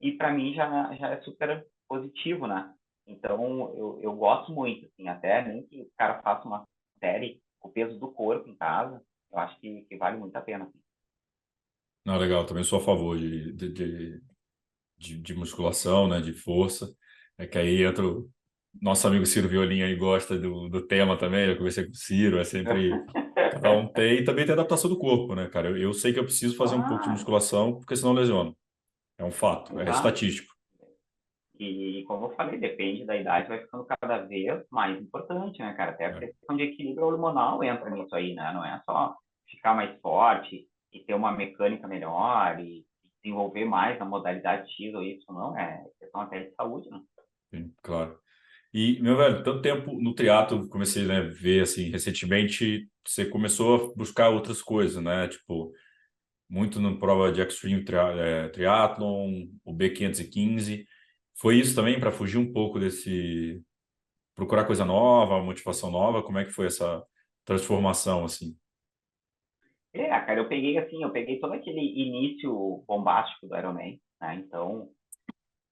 e para mim já é super positivo, né? Então eu gosto muito, assim, até nem que o cara faça uma série, o peso do corpo em casa, eu acho que vale muito a pena. Assim. Não, legal, também sou a favor de musculação, né, de força. É que aí entra nosso amigo Ciro Violinha aí gosta do tema também, eu conversei com o Ciro, é sempre. Cada um tem, e também tem adaptação do corpo, né, cara? Eu sei que eu preciso fazer um pouco de Claro, musculação, porque senão eu lesiono. É um fato, é exato. estatístico. E como eu falei, depende da idade, vai ficando cada vez mais importante, né, cara? Até porque a É. questão de equilíbrio hormonal entra nisso aí, né? Não é só ficar mais forte e ter uma mecânica melhor e desenvolver mais na modalidade X ou Y, não. É questão até de saúde, né? Sim, claro. E, meu velho, tanto tempo no triatlo, comecei, né, a ver, assim, recentemente, você começou a buscar outras coisas, né? Tipo, muito na prova de Extreme Triathlon, o B515. Foi isso também para fugir um pouco procurar coisa nova, motivação nova? Como é que foi essa transformação, assim? Cara, eu peguei todo aquele início bombástico do Ironman, né? Então,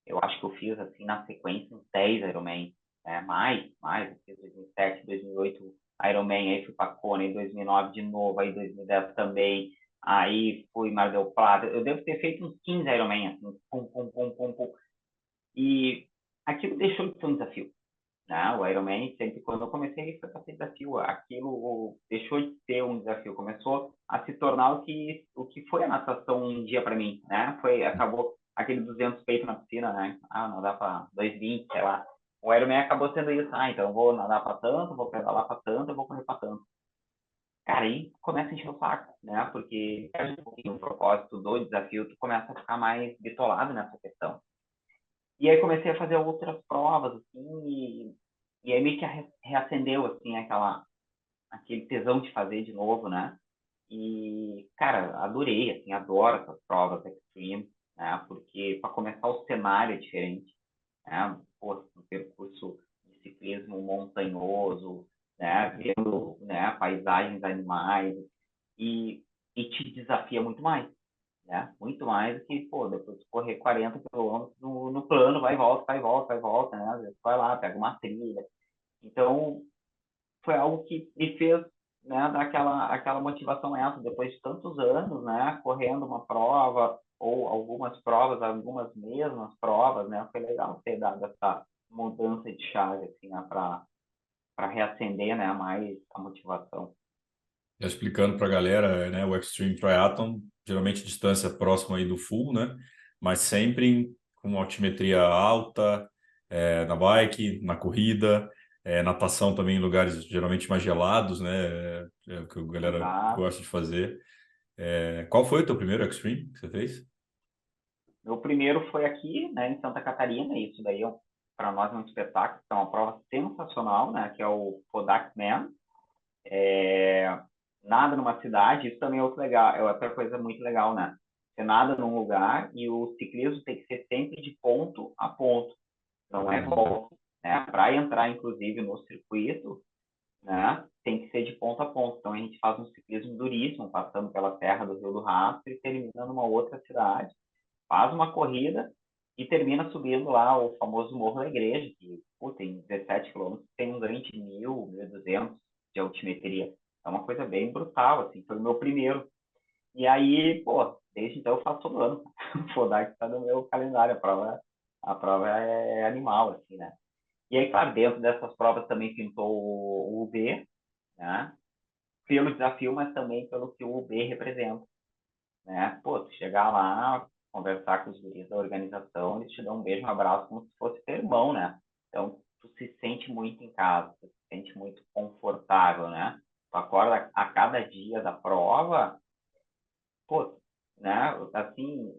eu acho que eu fiz, assim, na sequência, uns 10 Ironman, né? Mais, eu fiz 2007, 2008 Ironman, aí fui para Kona em 2009 de novo, aí 2010 também, aí fui Mar del Plata, eu devo ter feito uns 15 Ironman, assim, pum, pum, pum, pum, pum, e aquilo deixou de ser um desafio, né? O Ironman, sempre quando eu comecei, ele foi para ser desafio. Aquilo deixou de ser um desafio, começou a se tornar o que foi a natação um dia para mim, né? Acabou aquele 200 peito na piscina, né? Ah, nadar para 220, sei lá. O Ironman acabou sendo isso. Ah, então eu vou nadar para tanto, vou pedalar para tanto, eu vou correr para tanto. Cara, aí começa a encher o saco, né? Porque perde um pouquinho o propósito do desafio, tu começa a ficar mais bitolado nessa questão. E aí comecei a fazer outras provas, assim, e aí meio que reacendeu, assim, aquele tesão de fazer de novo, né? E, cara, adorei, assim, adoro essas provas extreme, né? Porque, para começar, o cenário é diferente, né? Pô, um percurso de ciclismo montanhoso, né? Vendo, né, paisagens animais, e, e te desafia muito mais, né? Muito mais do que, pô, depois de correr 40 quilômetros no plano, vai e volta, vai e volta, vai e volta, né? Às vezes vai lá, pega uma trilha. Então, foi algo que me fez, né, dar aquela motivação extra depois de tantos anos, né, correndo uma prova ou algumas provas, algumas mesmas provas, né? Foi legal ter dado essa mudança de chave, assim, né, para reacender, né, mais a motivação. Já explicando para a galera, né, o Extreme Triathlon, geralmente distância próxima aí do full, né? Mas sempre com uma altimetria alta, na bike, na corrida, natação também em lugares geralmente mais gelados, né? É o que a galera Exato. gosta de fazer. Qual foi o teu primeiro Extreme que você fez? Meu primeiro foi aqui, né, em Santa Catarina, e isso daí para nós é um espetáculo, é uma prova sensacional, né, que é o Kodak Man. Nada numa cidade, isso também é outro legal, é outra coisa muito legal, né? Você nada num lugar e o ciclismo tem que ser sempre de ponto a ponto, não é Uhum. volta, né? Para entrar, inclusive, no circuito, né, tem que ser de ponto a ponto. Então a gente faz um ciclismo duríssimo, passando pela Serra do Rio do Rastro e termina numa outra cidade, faz uma corrida e termina subindo lá o famoso Morro da Igreja, que pô, tem 17 quilômetros, tem um ganho de 1.000, 1.200 de altimetria. É uma coisa bem brutal, assim, foi o meu primeiro. E aí, pô, desde então eu faço todo ano. O Fodak está no meu calendário, a prova é animal, assim, né? E aí, claro, dentro dessas provas também pintou o UB, né? Pelo desafio, mas também pelo que o UB representa, né? Pô, tu chegar lá, conversar com os guris da organização, eles te dão um beijo, um abraço, como se fosse teu irmão, né? Então, tu se sente muito em casa, tu se sente muito confortável, né? Tu acorda a cada dia da prova, pô, né? Assim,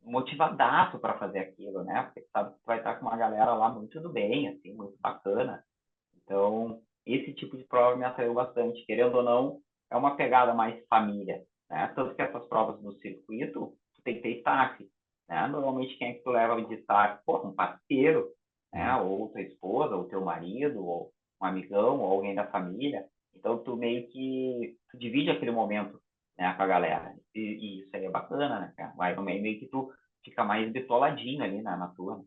motivadaço para fazer aquilo, né? Porque tu sabe que tu vai estar com uma galera lá muito do bem, assim, muito bacana. Então, esse tipo de prova me atraiu bastante. Querendo ou não, é uma pegada mais família, né? Tanto que essas provas do circuito, tu tem que ter destaque, né? Normalmente, quem é que tu leva de destaque? Pô, um parceiro, né? Uhum. Ou tua esposa, ou teu marido, ou um amigão, ou alguém da família. Então, tu meio que tu divide aquele momento, né, com a galera. E isso aí é bacana, né, cara? Vai meio que tu fica mais bitoladinho ali na tua.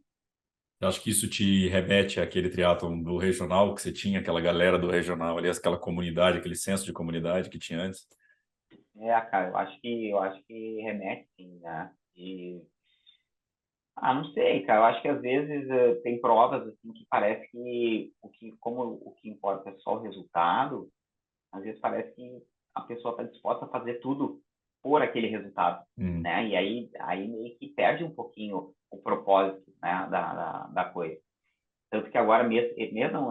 Eu acho que isso te remete àquele triatlon do regional, que você tinha aquela galera do regional, aliás, aquela comunidade, aquele senso de comunidade que tinha antes. Cara, eu acho que remete, sim, né? Não sei, cara. Eu acho que às vezes tem provas assim que parece que como o que importa é só o resultado, às vezes parece que a pessoa está disposta a fazer tudo por aquele resultado, Uhum. né? E aí meio que perde um pouquinho o propósito, né, da coisa. Tanto que agora mesmo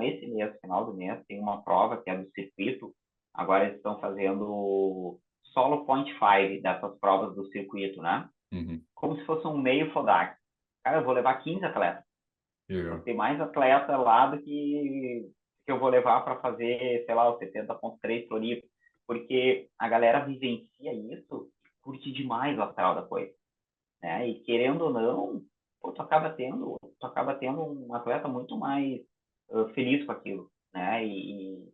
esse mês, final do mês, tem uma prova que é do circuito. Agora eles estão fazendo solo point five dessas provas do circuito, né? Uhum. Como se fosse um meio FODAC. Cara, eu vou levar 15 atletas. Então, Legal. tem mais atleta lá do que eu vou levar para fazer, sei lá, o 70.3 Floripa. Porque a galera vivencia isso, curte demais o astral da coisa, né? E querendo ou não, pô, tu acaba tendo um atleta muito mais feliz com aquilo, né? E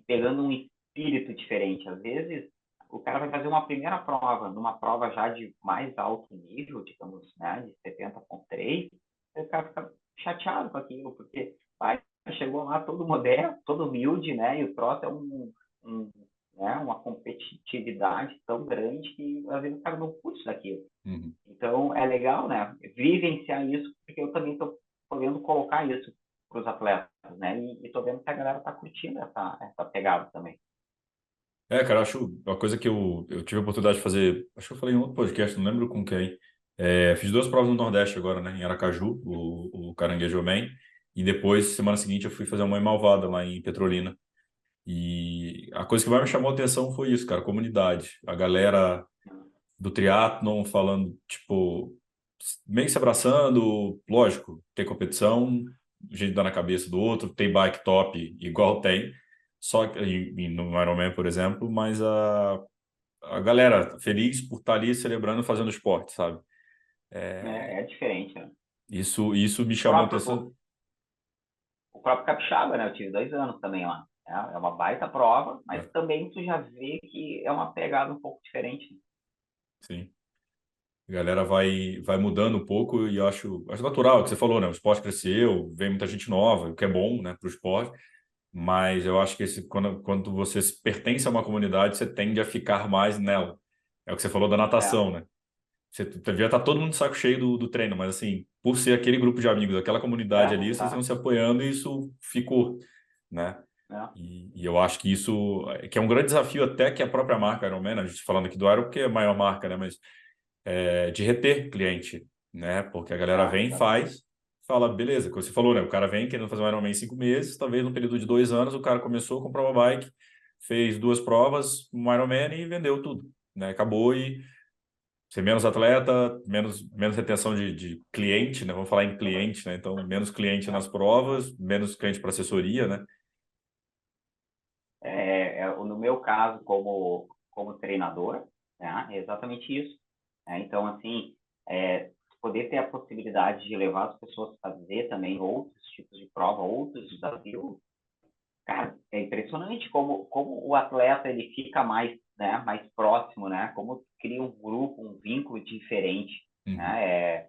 pegando um espírito diferente. Às vezes, o cara vai fazer uma primeira prova, numa prova já de mais alto nível, digamos, né, de 70,3, o cara fica chateado com aquilo, porque pai, chegou lá todo moderno, todo humilde, né, e o troço é um né, uma competitividade tão grande que às vezes o cara não curte daquilo. Uhum. Então, é legal, né, vivenciar isso, porque eu também estou podendo colocar isso para os atletas, né, e estou vendo que a galera está curtindo essa pegada também. Cara, acho uma coisa que eu tive a oportunidade de fazer, acho que eu falei em outro podcast, não lembro com quem. Fiz duas provas no Nordeste agora, né? Em Aracaju, o Caranguejo Man, e depois, semana seguinte, eu fui fazer uma em Malvada, lá em Petrolina. E a coisa que mais me chamou a atenção foi isso, cara, comunidade. A galera do triatlon falando, tipo, meio que se abraçando, lógico, tem competição, a gente dá na cabeça do outro, tem bike top igual tem, só que no Ironman, por exemplo, mas a galera feliz por estar ali celebrando, fazendo esporte, sabe? É diferente, né? Isso me O chamou a próprio, atenção. o próprio Capixaba, né? Eu tive 2 anos também lá. É uma baita prova, mas Né? também tu já vê que é uma pegada um pouco diferente. Sim. A galera vai mudando um pouco e eu acho natural o que você falou, né? O esporte cresceu, vem muita gente nova, o que é bom, né, para o esporte. Mas eu acho que quando você pertence a uma comunidade, você tende a ficar mais nela. É o que você falou da É, natação, né? Você devia estar todo mundo de saco cheio do treino, mas assim, por ser aquele grupo de amigos, aquela comunidade ali, vocês iam exato. se apoiando e isso ficou, né? É, E eu acho que isso que é um grande desafio até que a própria marca Ironman, a gente falando aqui do Iron porque é a maior marca, né? Mas de reter cliente, né? Porque a galera vem, exatamente. faz, fala, beleza, como você falou, né? O cara vem querendo fazer um Ironman em 5 meses, talvez num período de 2 anos o cara começou a comprar uma bike, fez duas provas, um Ironman e vendeu tudo, né? Acabou e ser menos atleta, menos retenção de cliente, né? Vamos falar em cliente, né? Então, menos cliente nas É. provas, menos cliente para assessoria, né? No meu caso, como treinador, né, é exatamente isso. Né? Então, assim, poder ter a possibilidade de levar as pessoas a fazer também outros tipos de prova, outros desafios, cara, é impressionante como o atleta ele fica mais, né, mais próximo, né? Como cria um grupo, um vínculo diferente, Uhum. né?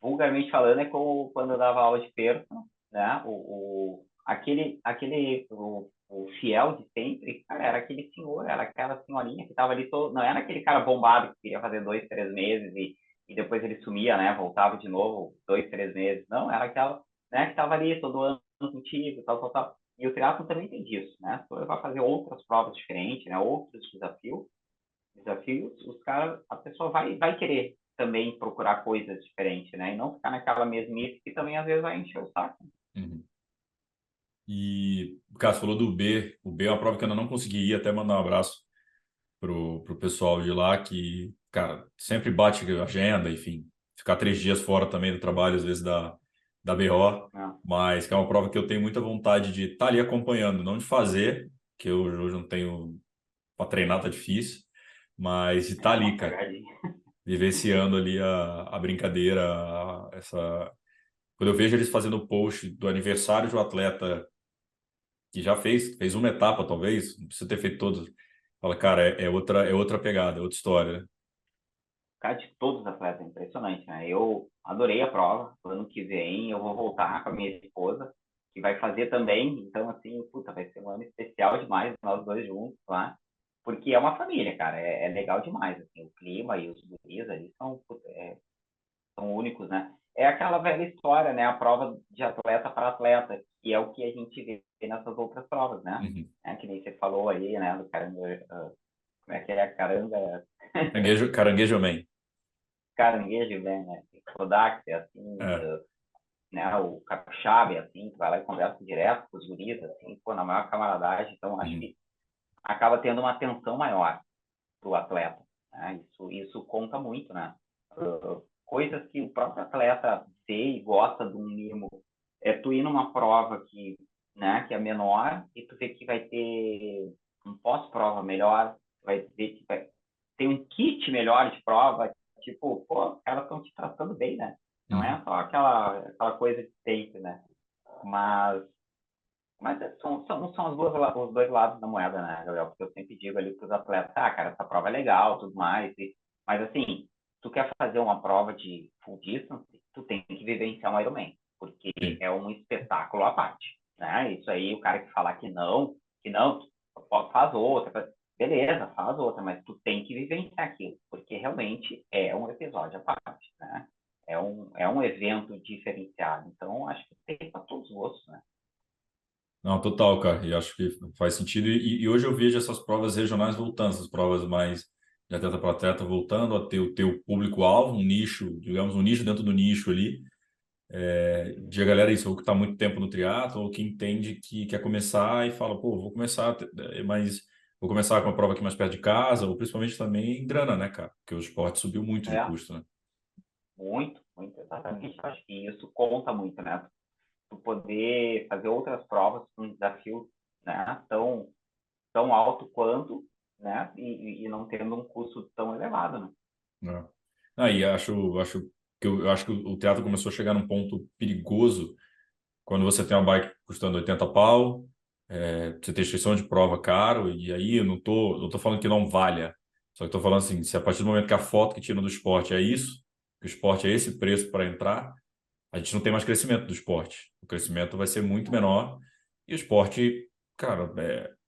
Vulgarmente falando, é como quando eu dava aula de perso, né? O fiel de sempre, cara, era aquele senhor, era aquela senhorinha que estava ali, não era aquele cara bombado que queria fazer 2, 3 meses e depois ele sumia, né? Voltava de novo 2, 3 meses. Não, era aquela, né? Que estava ali todo ano contigo, tal, tal, tal. E o triatlo também tem disso, né? Se você vai fazer outras provas diferentes, né? Outros desafios, a pessoa vai querer também procurar coisas diferentes, né? E não ficar naquela mesmice que também às vezes vai encher o saco. Uhum. E, cara, você falou do B. O B é uma prova que eu ainda não consegui ir, até mandar um abraço pro pessoal de lá que, cara, sempre bate a agenda, enfim, ficar 3 dias fora também do trabalho, às vezes da BO, Né? mas que é uma prova que eu tenho muita vontade de estar ali acompanhando, não de fazer, que eu hoje não tenho para treinar, tá difícil, mas de estar É ali, uma cara, pegadinha. vivenciando ali a brincadeira, essa. Quando eu vejo eles fazendo o post do aniversário de um atleta que já fez uma etapa, talvez, não precisa ter feito todos. Fala, cara, é outra pegada, é outra história, né? Cara, de todos os atletas, é impressionante, né? Eu adorei a prova. Ano que vem eu vou voltar com a minha esposa, que vai fazer também. Então, assim, puta, vai ser um ano especial demais, nós dois juntos lá. Porque é uma família, cara. É legal demais, assim. O clima e os guris ali são únicos, né? É aquela velha história, né? A prova de atleta para atleta, que é o que a gente vê nessas outras provas, né? Uhum. Que nem você falou aí, né? Do caranga, como é que é? Caranga, Caranguejo Man. caranguejo, né? Kodak, assim, É. né? O capixaba, assim, tu vai lá e conversa direto com os guris, assim, pô, na maior camaradagem. Então, acho Uhum. que acaba tendo uma atenção maior pro atleta, né? Isso conta muito, né? Coisas que o próprio atleta vê e gosta de um mimo. Tu ir numa prova que é menor e tu vê que vai ter um pós-prova melhor, vai ver que tem um kit melhor de prova, tipo, pô, os caras estão te tratando bem, né? Não Uhum. é só aquela coisa de sempre, né? Mas, são os dois lados da moeda, né, Gabriel? Porque eu sempre digo ali para os atletas, cara, essa prova é legal, tudo mais. Mas, assim, tu quer fazer uma prova de full distance, tu tem que vivenciar um Ironman, porque Sim. é um espetáculo à parte, né? Isso aí, o cara que falar que não, faz outra, beleza, faz outra, mas tu tem que vivenciar aquilo, porque realmente é um episódio à parte, né? É um evento diferenciado. Então, acho que tem para todos os gostos, né? Não, total, cara. E acho que faz sentido. E hoje eu vejo essas provas regionais voltando, essas provas mais de atleta para atleta voltando a ter o teu público-alvo, um nicho, digamos, um nicho dentro do nicho ali. De a galera isso, ou que está muito tempo no triatlo, ou que entende que quer começar e fala, pô, vou começar, mas vou começar com uma prova aqui mais perto de casa, ou principalmente também em grana, né, cara? Porque o esporte subiu muito de É, custo, né? muito, muito, exatamente. Acho que isso conta muito, né? Tu poder fazer outras provas com um desafio, né, tão alto quanto, né, e não tendo um custo tão elevado, né? É. Aí eu acho que o teatro começou a chegar num ponto perigoso quando você tem uma bike custando 80 pau, você tem inscrição de prova caro, e aí eu não tô falando que não valha, só que estou falando assim, se a partir do momento que a foto que tira do esporte é isso, que o esporte é esse preço para entrar, a gente não tem mais crescimento do esporte. O crescimento vai ser muito menor, e o esporte, cara,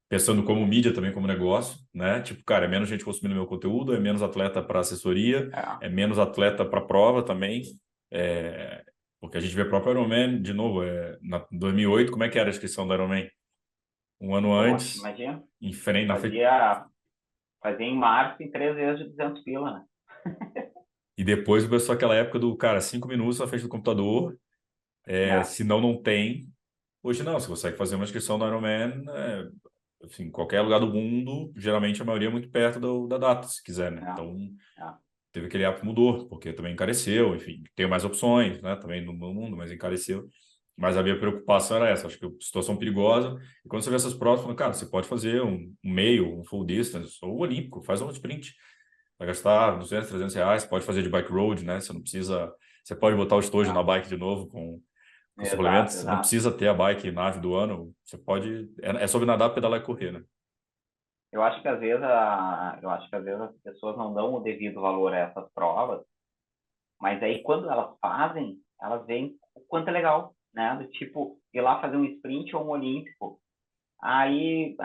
pensando como mídia também, como negócio, né? Tipo, cara, é menos gente consumindo meu conteúdo, é menos atleta para assessoria, É, é menos atleta para prova também. É, porque a gente vê o próprio Ironman, de novo, na 2008, como é que era a inscrição do Ironman? Um ano poxa, antes, imagina, em frente, na frente, fazia, fazia em março em 3 vezes de 200 pila, né? e depois começou aquela época do, cara, 5 minutos na frente do computador, É, se não tem. Hoje não, você consegue fazer uma inscrição do Ironman, assim, qualquer lugar do mundo, geralmente a maioria é muito perto da data, se quiser, né? é, Então, é, teve aquele app que mudou, porque também encareceu, enfim, tem mais opções, né? Também no mundo, mas encareceu. Mas a minha preocupação era essa, acho que é uma situação perigosa. E quando você vê essas provas, fala, cara, você pode fazer um meio, um full distance, ou o olímpico, faz um sprint. Vai gastar 200, 300 reais, pode fazer de bike road, né? Você não precisa. Você pode botar o estojo na bike de novo com suplementos. exato, Você não exato. precisa ter a bike nave do ano. Você pode. É sobre nadar, pedalar e correr, né? Eu acho que às vezes as pessoas não dão o devido valor a essas provas, mas aí quando elas fazem, elas veem o quanto é legal, né? Do tipo, ir lá fazer um sprint ou um olímpico. Aí,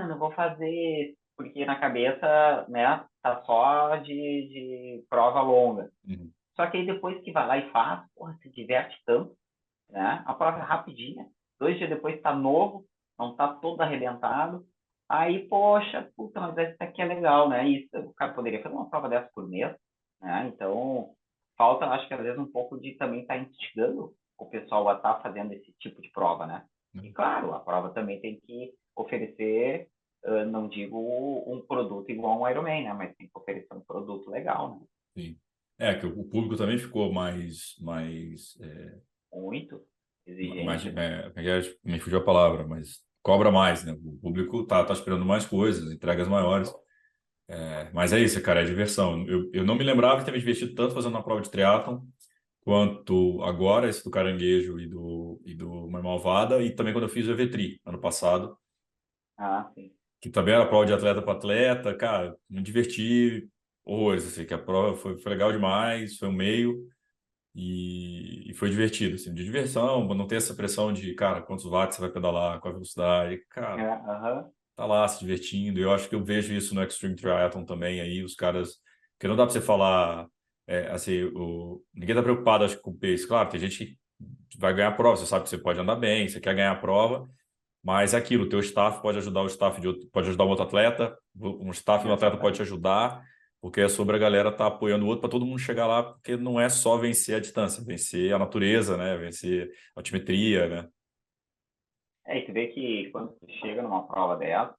não vou fazer, porque na cabeça, né, tá só de prova longa. Uhum. Só que aí depois que vai lá e faz, porra, se diverte tanto, né? A prova é rapidinha, 2 dias depois tá novo, não tá todo arrebentado. Aí, poxa, puta, mas isso aqui é legal, né? Isso, o cara poderia fazer uma prova dessa por mês, né? Então, falta, acho que às vezes um pouco de também estar instigando o pessoal a estar fazendo esse tipo de prova, né? E claro, a prova também tem que oferecer, não digo um produto igual um Ironman, né? Mas tem que oferecer um produto legal, né? Sim. É, que o público também ficou mais, Muito mais, exigente, né? me fugiu a palavra, mas cobra mais, né? O público tá esperando mais coisas, entregas maiores. Mas é isso, cara, é diversão. Eu não me lembrava de ter me divertido tanto fazendo uma prova de triatlon quanto agora, esse do Caranguejo e do Mãe Malvada, e também quando eu fiz o EVTRI, ano passado, Ah, sim. que também era prova de atleta para atleta, cara, me diverti horrores, assim, que a prova foi legal demais, foi um meio, e foi divertido, assim, de diversão, não ter essa pressão de, cara, quantos watts você vai pedalar, qual a velocidade, É, cara, aham. tá lá se divertindo. Eu acho que eu vejo isso no Extreme Triathlon também, aí os caras, porque não dá para você falar, assim, ninguém tá preocupado, acho que com o pace. Claro, tem gente que vai ganhar a prova, você sabe que você pode andar bem, você quer ganhar a prova, mas é aquilo, o teu staff pode ajudar o staff de outro, pode ajudar um outro atleta, um staff de um atleta pode te Exatamente. ajudar, porque é sobre a galera estar apoiando o outro para todo mundo chegar lá, porque não é só vencer a distância, vencer a natureza, né? Vencer a altimetria, né? E tu vê que quando tu chega numa prova dessa,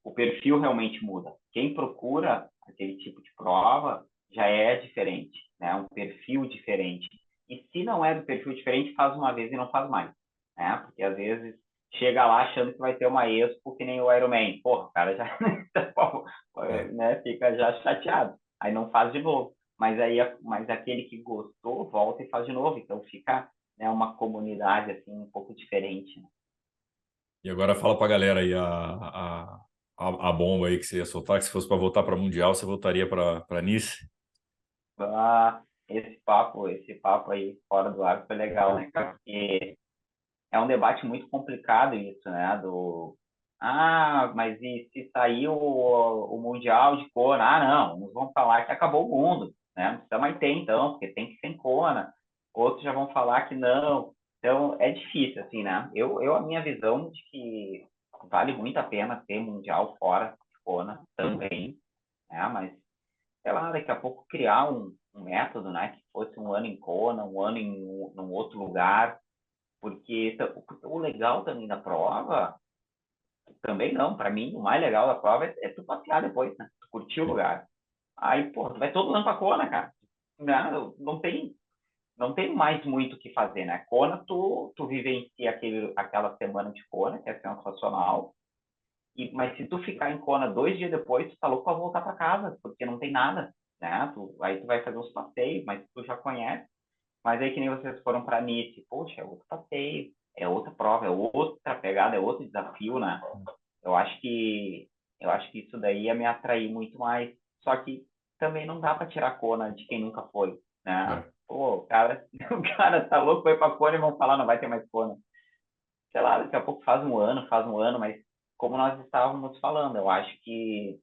o perfil realmente muda. Quem procura aquele tipo de prova já é diferente, né? Um perfil diferente. E se não é do perfil diferente, faz uma vez e não faz mais, né? Porque às vezes chega lá achando que vai ter uma expo que nem o Ironman. Porra, o cara já É, né, fica já chateado. Aí não faz de novo. Mas aquele que gostou volta e faz de novo. Então fica né, uma comunidade assim um pouco diferente, né? E agora fala pra galera aí a bomba aí que você ia soltar, que se fosse para voltar para Mundial, você voltaria para Nice? Ah, esse papo aí fora do ar foi legal, né, cara? Porque é um debate muito complicado isso, né? Mas e se sair o Mundial de Kona? Ah, não, uns vão falar que acabou o mundo, né? Não precisa mais ter, então, porque tem que ser em Kona. Outros já vão falar que não. Então, é difícil, assim, né? A minha visão de que vale muito a pena ter Mundial fora de Kona também, né? Mas, sei lá, daqui a pouco criar um método, né? Que fosse um ano em Kona, um ano num outro lugar, porque o legal também da prova, também não, para mim, o mais legal da prova é tu passear depois, né? Tu curtir o lugar. Aí, pô, tu vai todo ano pra Kona, cara. Não tem mais muito o que fazer, né? Kona, tu vivencia aquela semana de Kona, que é sensacional. Mas se tu ficar em Kona 2 dias depois, tu tá louco pra voltar pra casa, porque não tem nada, né? Aí tu vai fazer uns passeios, mas tu já conhece. Mas aí que nem vocês foram para Nice, poxa, é outro passeio, é outra prova, é outra pegada, é outro desafio, né? Eu acho que eu acho que isso daí ia me atrair muito mais. Só que também não dá para tirar Kona de quem nunca foi, né? É. Pô, o cara, o cara tá louco, foi para Kona e vão falar, não vai ter mais Kona. Sei lá, daqui a pouco faz um ano, mas como nós estávamos falando, eu acho que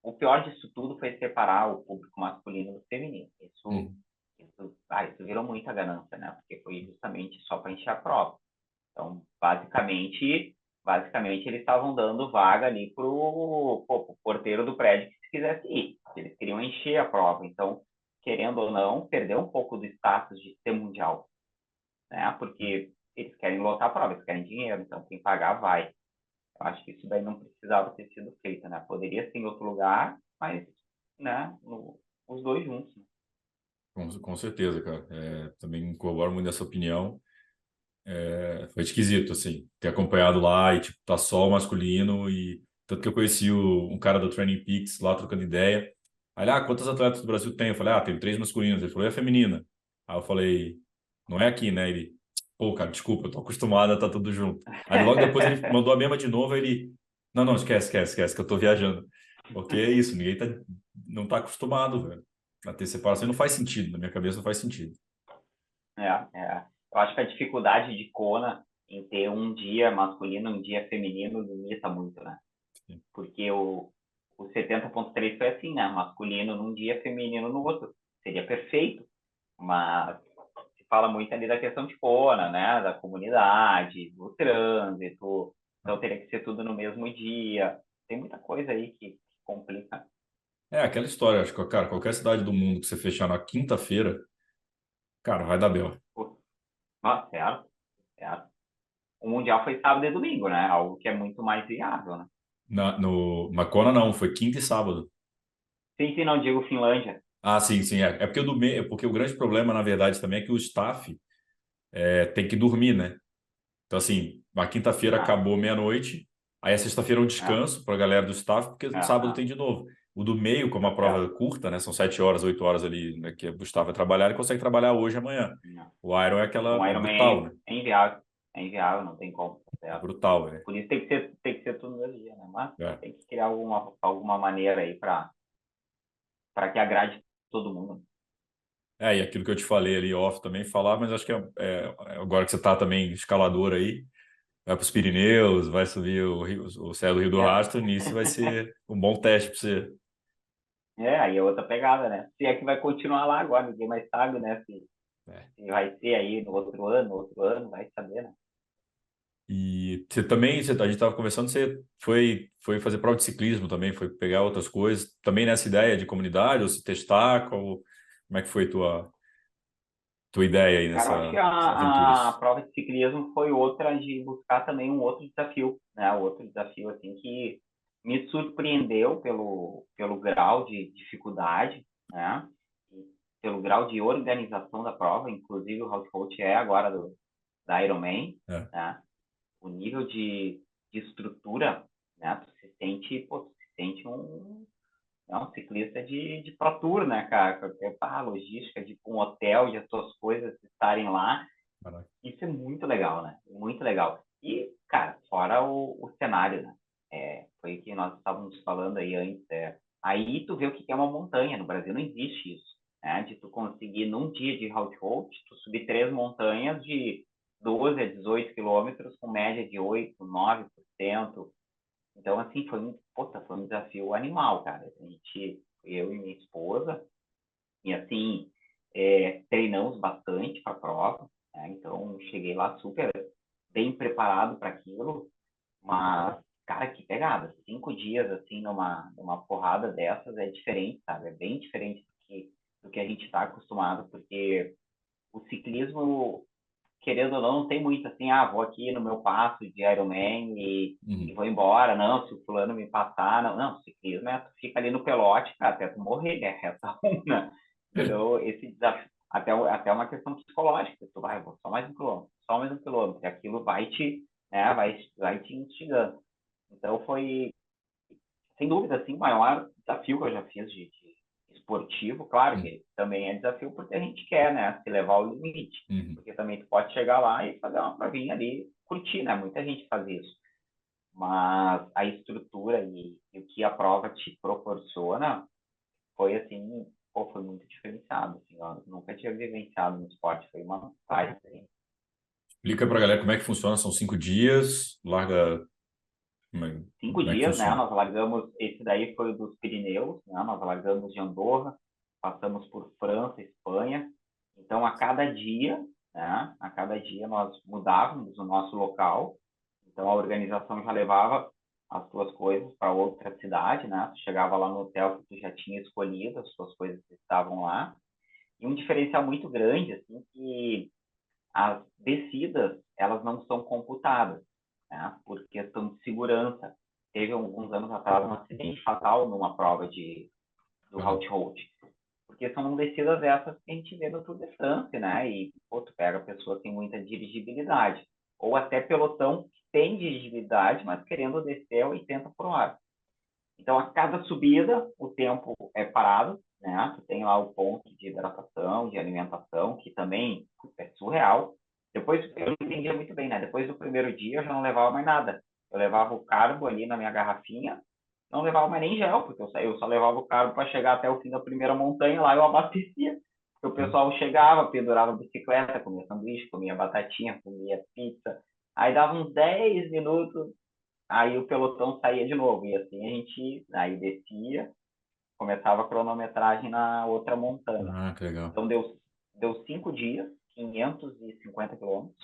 o pior disso tudo foi separar o público masculino do feminino. Hum. Isso virou muita ganância, né? Porque foi justamente só para encher a prova. Então, basicamente eles estavam dando vaga ali pro porteiro do prédio que se quisesse ir. Eles queriam encher a prova. Então, querendo ou não, perdeu um pouco do status de ser mundial, né? Porque eles querem lotar a prova, eles querem dinheiro. Então, quem pagar vai. Eu acho que isso daí não precisava ter sido feito, né? Poderia ser em outro lugar, mas, né? Os dois juntos. Né? Com certeza, cara. Também corroboro muito dessa opinião. Foi esquisito, assim, ter acompanhado lá e, tipo, tá só o masculino e... Tanto que eu conheci um cara do Training Peaks lá, trocando ideia. Aí ele, quantos atletas do Brasil tem? Eu falei, tem 3 masculinos. Ele falou, e a feminina? Aí eu falei, não é aqui, né? Ele, pô, cara, desculpa, eu tô acostumado a estar tudo junto. Aí logo depois ele mandou a mesma de novo, aí ele, não, não, esquece, que eu tô viajando. Porque é isso, não tá acostumado, velho, a ter separação. E não faz sentido, na minha cabeça não faz sentido. É. Eu acho que a dificuldade de Kona em ter um dia masculino, um dia feminino, limita muito, né? Sim. Porque o 70.3 foi assim, né? Masculino num dia, feminino no outro. Seria perfeito, mas se fala muito ali da questão de Kona, né? Da comunidade, do trânsito. Então teria que ser tudo no mesmo dia. Tem muita coisa aí que complica. É aquela história, acho que, cara, qualquer cidade do mundo que você fechar na quinta-feira, cara, vai dar belo. Pô, nossa, certo, certo. O Mundial foi sábado e domingo, né? Algo que é muito mais viável, né? No Macona não, foi quinta e sábado. Sim, sim, não digo Finlândia. Ah, sim, sim. É porque é porque o grande problema, na verdade, também é que o staff tem que dormir, né? Então, assim, a quinta-feira Ah, acabou meia-noite, aí a sexta-feira é um é, descanso para a galera do staff, porque é, sábado é, tem de novo. O do meio, como a prova é certo. curta, né? São 7 horas, 8 horas ali, né, que o staff vai trabalhar, ele consegue trabalhar hoje e amanhã. Não. O Iron Um é Ironman brutal, né? é inviável. É inviável, não tem como, É certo? brutal, né? Por isso tem que ser tudo no mesmo dia, né? Mas É. tem que criar alguma maneira aí para que agrade todo mundo. E aquilo que eu te falei ali off também falar, mas acho que agora que você está também escalador aí, vai para os Pirineus, vai subir o céu do Rio do É, Rastro, nisso vai ser um bom teste para você. aí é outra pegada, né? Se é que vai continuar lá agora, ninguém mais sabe, né? É. Se vai ser aí no outro ano, vai saber, né? E você também, a gente estava conversando, você foi fazer prova de ciclismo também, foi pegar outras coisas, também nessa ideia de comunidade, ou se testar, como é que foi tua ideia aí Cara, eu acho que nessas a aventuras? prova de ciclismo foi outra de buscar também um outro desafio, né? Outro desafio, assim, que me surpreendeu pelo grau de dificuldade, né? E pelo grau de organização da prova, inclusive o health coach é agora da Ironman, É. né? O nível de estrutura, né? Tu se sente um é um ciclista de Pro Tour, né, cara? Porque, pá, a logística de um hotel, de as suas coisas estarem lá, Caraca. isso é muito legal, né? Muito legal. E, cara, fora o cenário, né? Foi o que nós estávamos falando aí antes. Aí tu vê o que é uma montanha. No Brasil não existe isso, né? De tu conseguir, num dia de Haute, tu subir 3 montanhas de 12 a 18 quilômetros com média de 8, 9%. Então, assim, puta, foi um desafio animal, cara. Eu e minha esposa, e assim, treinamos bastante para a prova, né? Então, cheguei lá super bem preparado para aquilo, mas, cara, que pegada. 5 dias, assim, numa porrada dessas é diferente, sabe? É bem diferente do que a gente está acostumado, porque o ciclismo, querendo ou não tem muito assim, vou aqui no meu passo de Ironman e Uhum. vou embora. Não, se o fulano me passar, não. Não, ciclismo tu fica ali no pelote, cara, até tu morrer, né? Reta uma. Então, esse desafio, até uma questão psicológica, tu vai, vou só mais um quilômetro, só mais um quilômetro, e aquilo vai te instigando. Então, foi, sem dúvida, assim, o maior desafio que eu já fiz de esportivo. Claro Uhum. que também é desafio porque a gente quer, né, se levar ao limite. Uhum. Porque também tu pode chegar lá e fazer uma provinha ali, curtir, né? Muita gente faz isso. Mas a estrutura e o que a prova te proporciona foi, assim, pô, foi muito diferenciado. Assim, eu nunca tinha vivenciado no esporte. Foi uma paz, assim. Explica pra galera como é que funciona. São 5 dias, larga. cinco Como é que dias, né? funciona? Nós largamos, esse daí foi o dos Pirineus, né? Nós largamos de Andorra, passamos por França, Espanha. Então, a cada dia, né? A cada dia nós mudávamos o nosso local. Então, a organização já levava as suas coisas para outra cidade, né? Tu chegava lá no hotel que tu já tinha escolhido, as suas coisas estavam lá. E um diferencial muito grande, assim, que as descidas, elas não são computadas, né, por questão de segurança. Teve alguns anos atrás um acidente fatal numa prova do Caramba. Haute, porque são descidas essas que a gente vê no Tour de France, né? E, pô, tu pega pessoas que têm muita dirigibilidade, ou até pelotão que tem dirigibilidade, mas querendo descer a 80 por hora. Então, a cada subida, o tempo é parado, né? Tu tem lá o ponto de hidratação, de alimentação, que também é surreal. Depois, eu não entendia muito bem, né? Depois do primeiro dia, eu já não levava mais nada. Eu levava o carbo ali na minha garrafinha, não levava mais nem gel, porque eu só levava o carbo para chegar até o fim da primeira montanha, lá eu abastecia. Porque o pessoal chegava, pendurava a bicicleta, comia sanduíche, comia batatinha, comia pizza. Aí dava uns 10 minutos, aí o pelotão saía de novo. E assim a gente aí descia, começava a cronometragem na outra montanha. Ah, que legal. Então deu 5 dias, 550 quilômetros,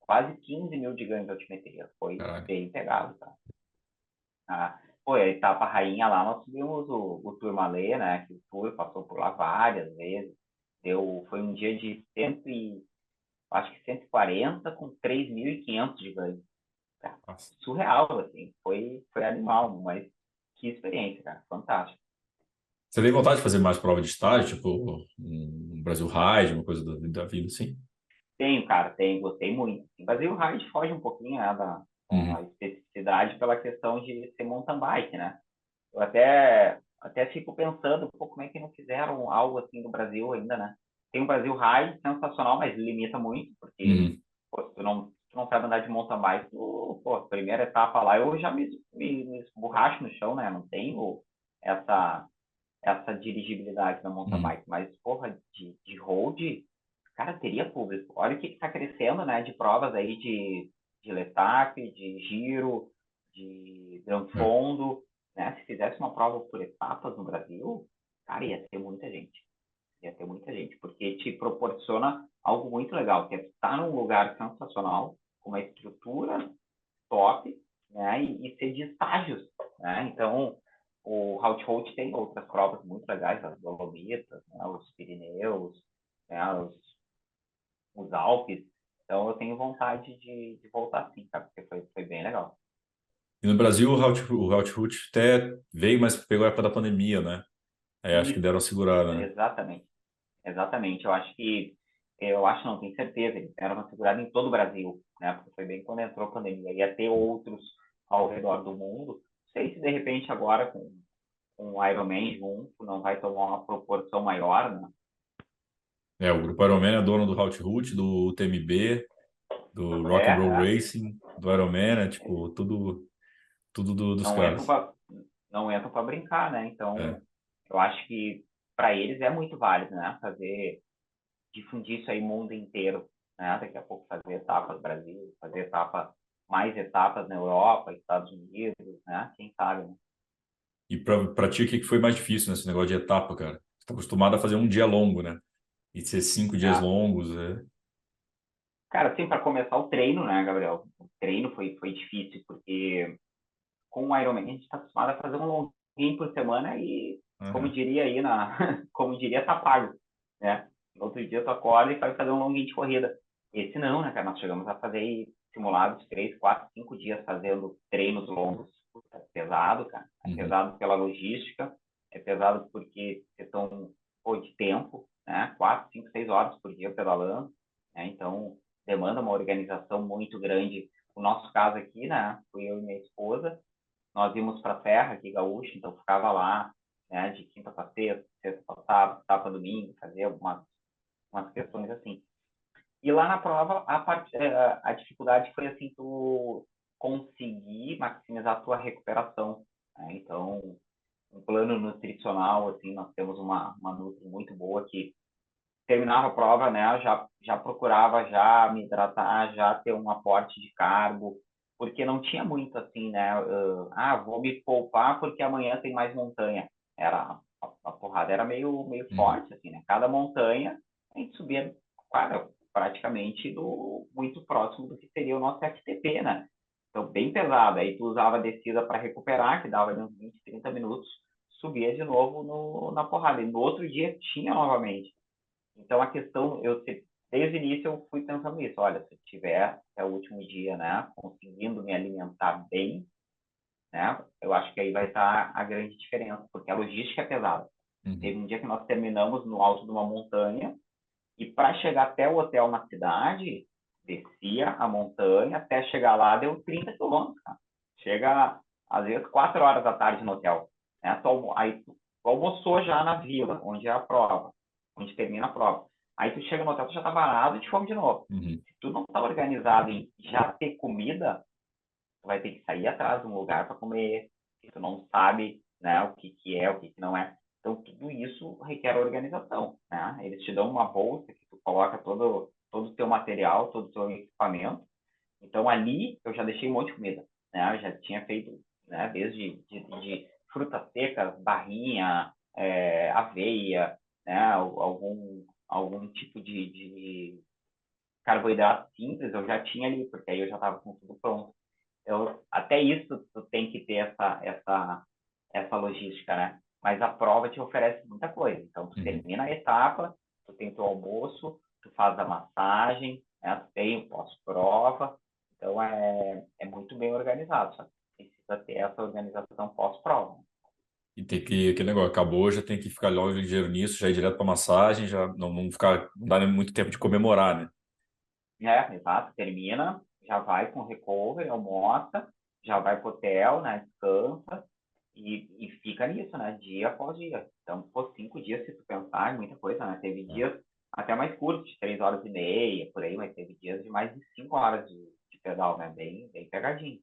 quase 15 mil de ganho de altimetria. Foi Caraca. bem pegado, tá? Pô, a etapa rainha lá, nós subimos o Tourmalet, né? Que o Tour passou por lá várias vezes. Foi um dia de acho que 140 com 3.500 de ganho. Cara, Nossa. surreal, assim. Foi animal, mas que experiência, cara. Fantástico. Você tem vontade de fazer mais prova de estágio, tipo um Brasil Ride, uma coisa da vida assim? Tenho, cara, tenho, gostei muito. O Brasil Ride foge um pouquinho, né, da Uhum. especificidade pela questão de ser mountain bike, né? Eu até fico pensando, pô, como é que não fizeram algo assim no Brasil ainda, né? Tem o Brasil Ride, sensacional, mas limita muito, porque Uhum. pô, se tu não sabe andar de mountain bike, pô, primeira etapa lá, eu já me esborracho no chão, né? Não tenho essa, essa dirigibilidade na mountain Uhum. bike, mas, porra, de road, cara, teria público. Olha o que está crescendo, né, de provas aí de Letap, de Giro, de Gran É. Fondo, né? Se fizesse uma prova por etapas no Brasil, cara, ia ter muita gente. Ia ter muita gente, porque te proporciona algo muito legal, que é estar num lugar sensacional, com uma estrutura top, né? E ser de estágios, né? Então, o Haute tem outras provas muito legais, as Dolomitas, né? Os Pirineus, né? Os Alpes. Então, eu tenho vontade de voltar sim, cara, porque foi bem legal. E no Brasil, o Route até veio, mas pegou a época da pandemia, né? Aí acho que Isso, deram uma segurada, né? exatamente. Exatamente. Não, tenho certeza, eles deram uma segurada em todo o Brasil, né? Porque foi bem quando entrou a pandemia. Ia ter outros ao redor do mundo. Não sei se de repente agora, um Ironman junto, não vai tomar uma proporção maior, né? O Grupo Ironman é dono do Hout, do UTMB, do Rock and Roll É, Racing, do Ironman, é tipo, tudo dos não entram caras. para não entram para brincar, né? É. Então, eu acho que para eles é muito válido, né? Difundir isso aí mundo inteiro, né? Daqui a pouco fazer etapas no Brasil, fazer mais etapas na Europa, Estados Unidos, né? Quem sabe, né? E pra ti, o que que foi mais difícil nesse negócio de etapa, cara? Você tá acostumado a fazer um dia longo, né? E ser 5 dias É. longos, é. Cara, assim, para começar o treino, né, Gabriel? O treino foi difícil, porque com o Ironman a gente está acostumado a fazer um longuinho por semana e, como Aham. diria aí, como diria, tá pago, né? No outro dia tu acorda e vai fazer um longuinho de corrida. Esse não, né, cara? Nós chegamos a fazer aí simulados 3, 4, 5 dias fazendo treinos longos. É pesado, cara. É Uhum. pesado pela logística, é pesado porque questão de tempo, né? 4, 5, 6 horas por dia pedalando, né? Então, demanda uma organização muito grande. O nosso caso aqui, né? Fui eu e minha esposa, nós íamos para a Serra, aqui gaúcho, então ficava lá, né, de quinta para sexta, sexta para sábado, sábado para domingo, fazia umas questões assim. E lá na prova, a dificuldade foi assim, tu conseguir maximizar a tua recuperação, né? Então, um plano nutricional, assim, nós temos uma nutri muito boa que terminava a prova, né, já procurava já me hidratar, já ter um aporte de carbo, porque não tinha muito assim, né, vou me poupar porque amanhã tem mais montanha. A porrada era meio Uhum. forte, assim, né? Cada montanha a gente subia, cara, praticamente muito próximo do que seria o nosso FTP, né? Então, bem pesado. Aí tu usava a descida para recuperar, que dava uns 20, 30 minutos, subia de novo na porrada. E no outro dia tinha novamente. Então, a questão, desde o início eu fui pensando nisso. Olha, se eu tiver até o último dia, né, conseguindo me alimentar bem, né, eu acho que aí vai estar a grande diferença, porque a logística é pesada. Uhum. Teve um dia que nós terminamos no alto de uma montanha e para chegar até o hotel na cidade, descia a montanha, até chegar lá deu 30 quilômetros, cara. Chega, às vezes, 4 horas da tarde no hotel. Né? Aí tu almoçou já na vila, onde é a prova, onde termina a prova. Aí tu chega no hotel, tu já tá varado e de fome de novo. Uhum. Se tu não tá organizado em já ter comida, tu vai ter que sair atrás de um lugar para comer, que tu não sabe, né, o que que é, o que que não é. Então, tudo isso requer organização, né? Eles te dão uma bolsa que tu coloca todo o teu material, todo o teu equipamento. Então, ali eu já deixei um monte de comida, né? Eu já tinha feito, né, desde de frutas secas, barrinha, aveia, né, algum tipo de carboidrato simples, eu já tinha ali, porque aí eu já estava com tudo pronto. Até isso tu tem que ter essa logística, né? Mas a prova te oferece muita coisa. Então, tu Uhum. termina a etapa, tu tem teu almoço, tu faz a massagem, né? Tu tem o pós-prova. Então, é muito bem organizado. Só que precisa ter essa organização pós-prova. E tem que, aquele negócio, acabou, já tem que ficar logo ligeiro nisso, já ir direto para massagem, já não ficar, não dá nem muito tempo de comemorar, né? Exato. Termina, já vai com recovery, almoça, já vai pro hotel, né? Descansa e fica nisso, né? Dia após dia. Então, por 5 dias, se tu pensar, é muita coisa, né? Teve É. dias até mais curtos, de 3 horas e meia, por aí, mas teve dias de mais de 5 horas de pedal, né? Bem pegadinho.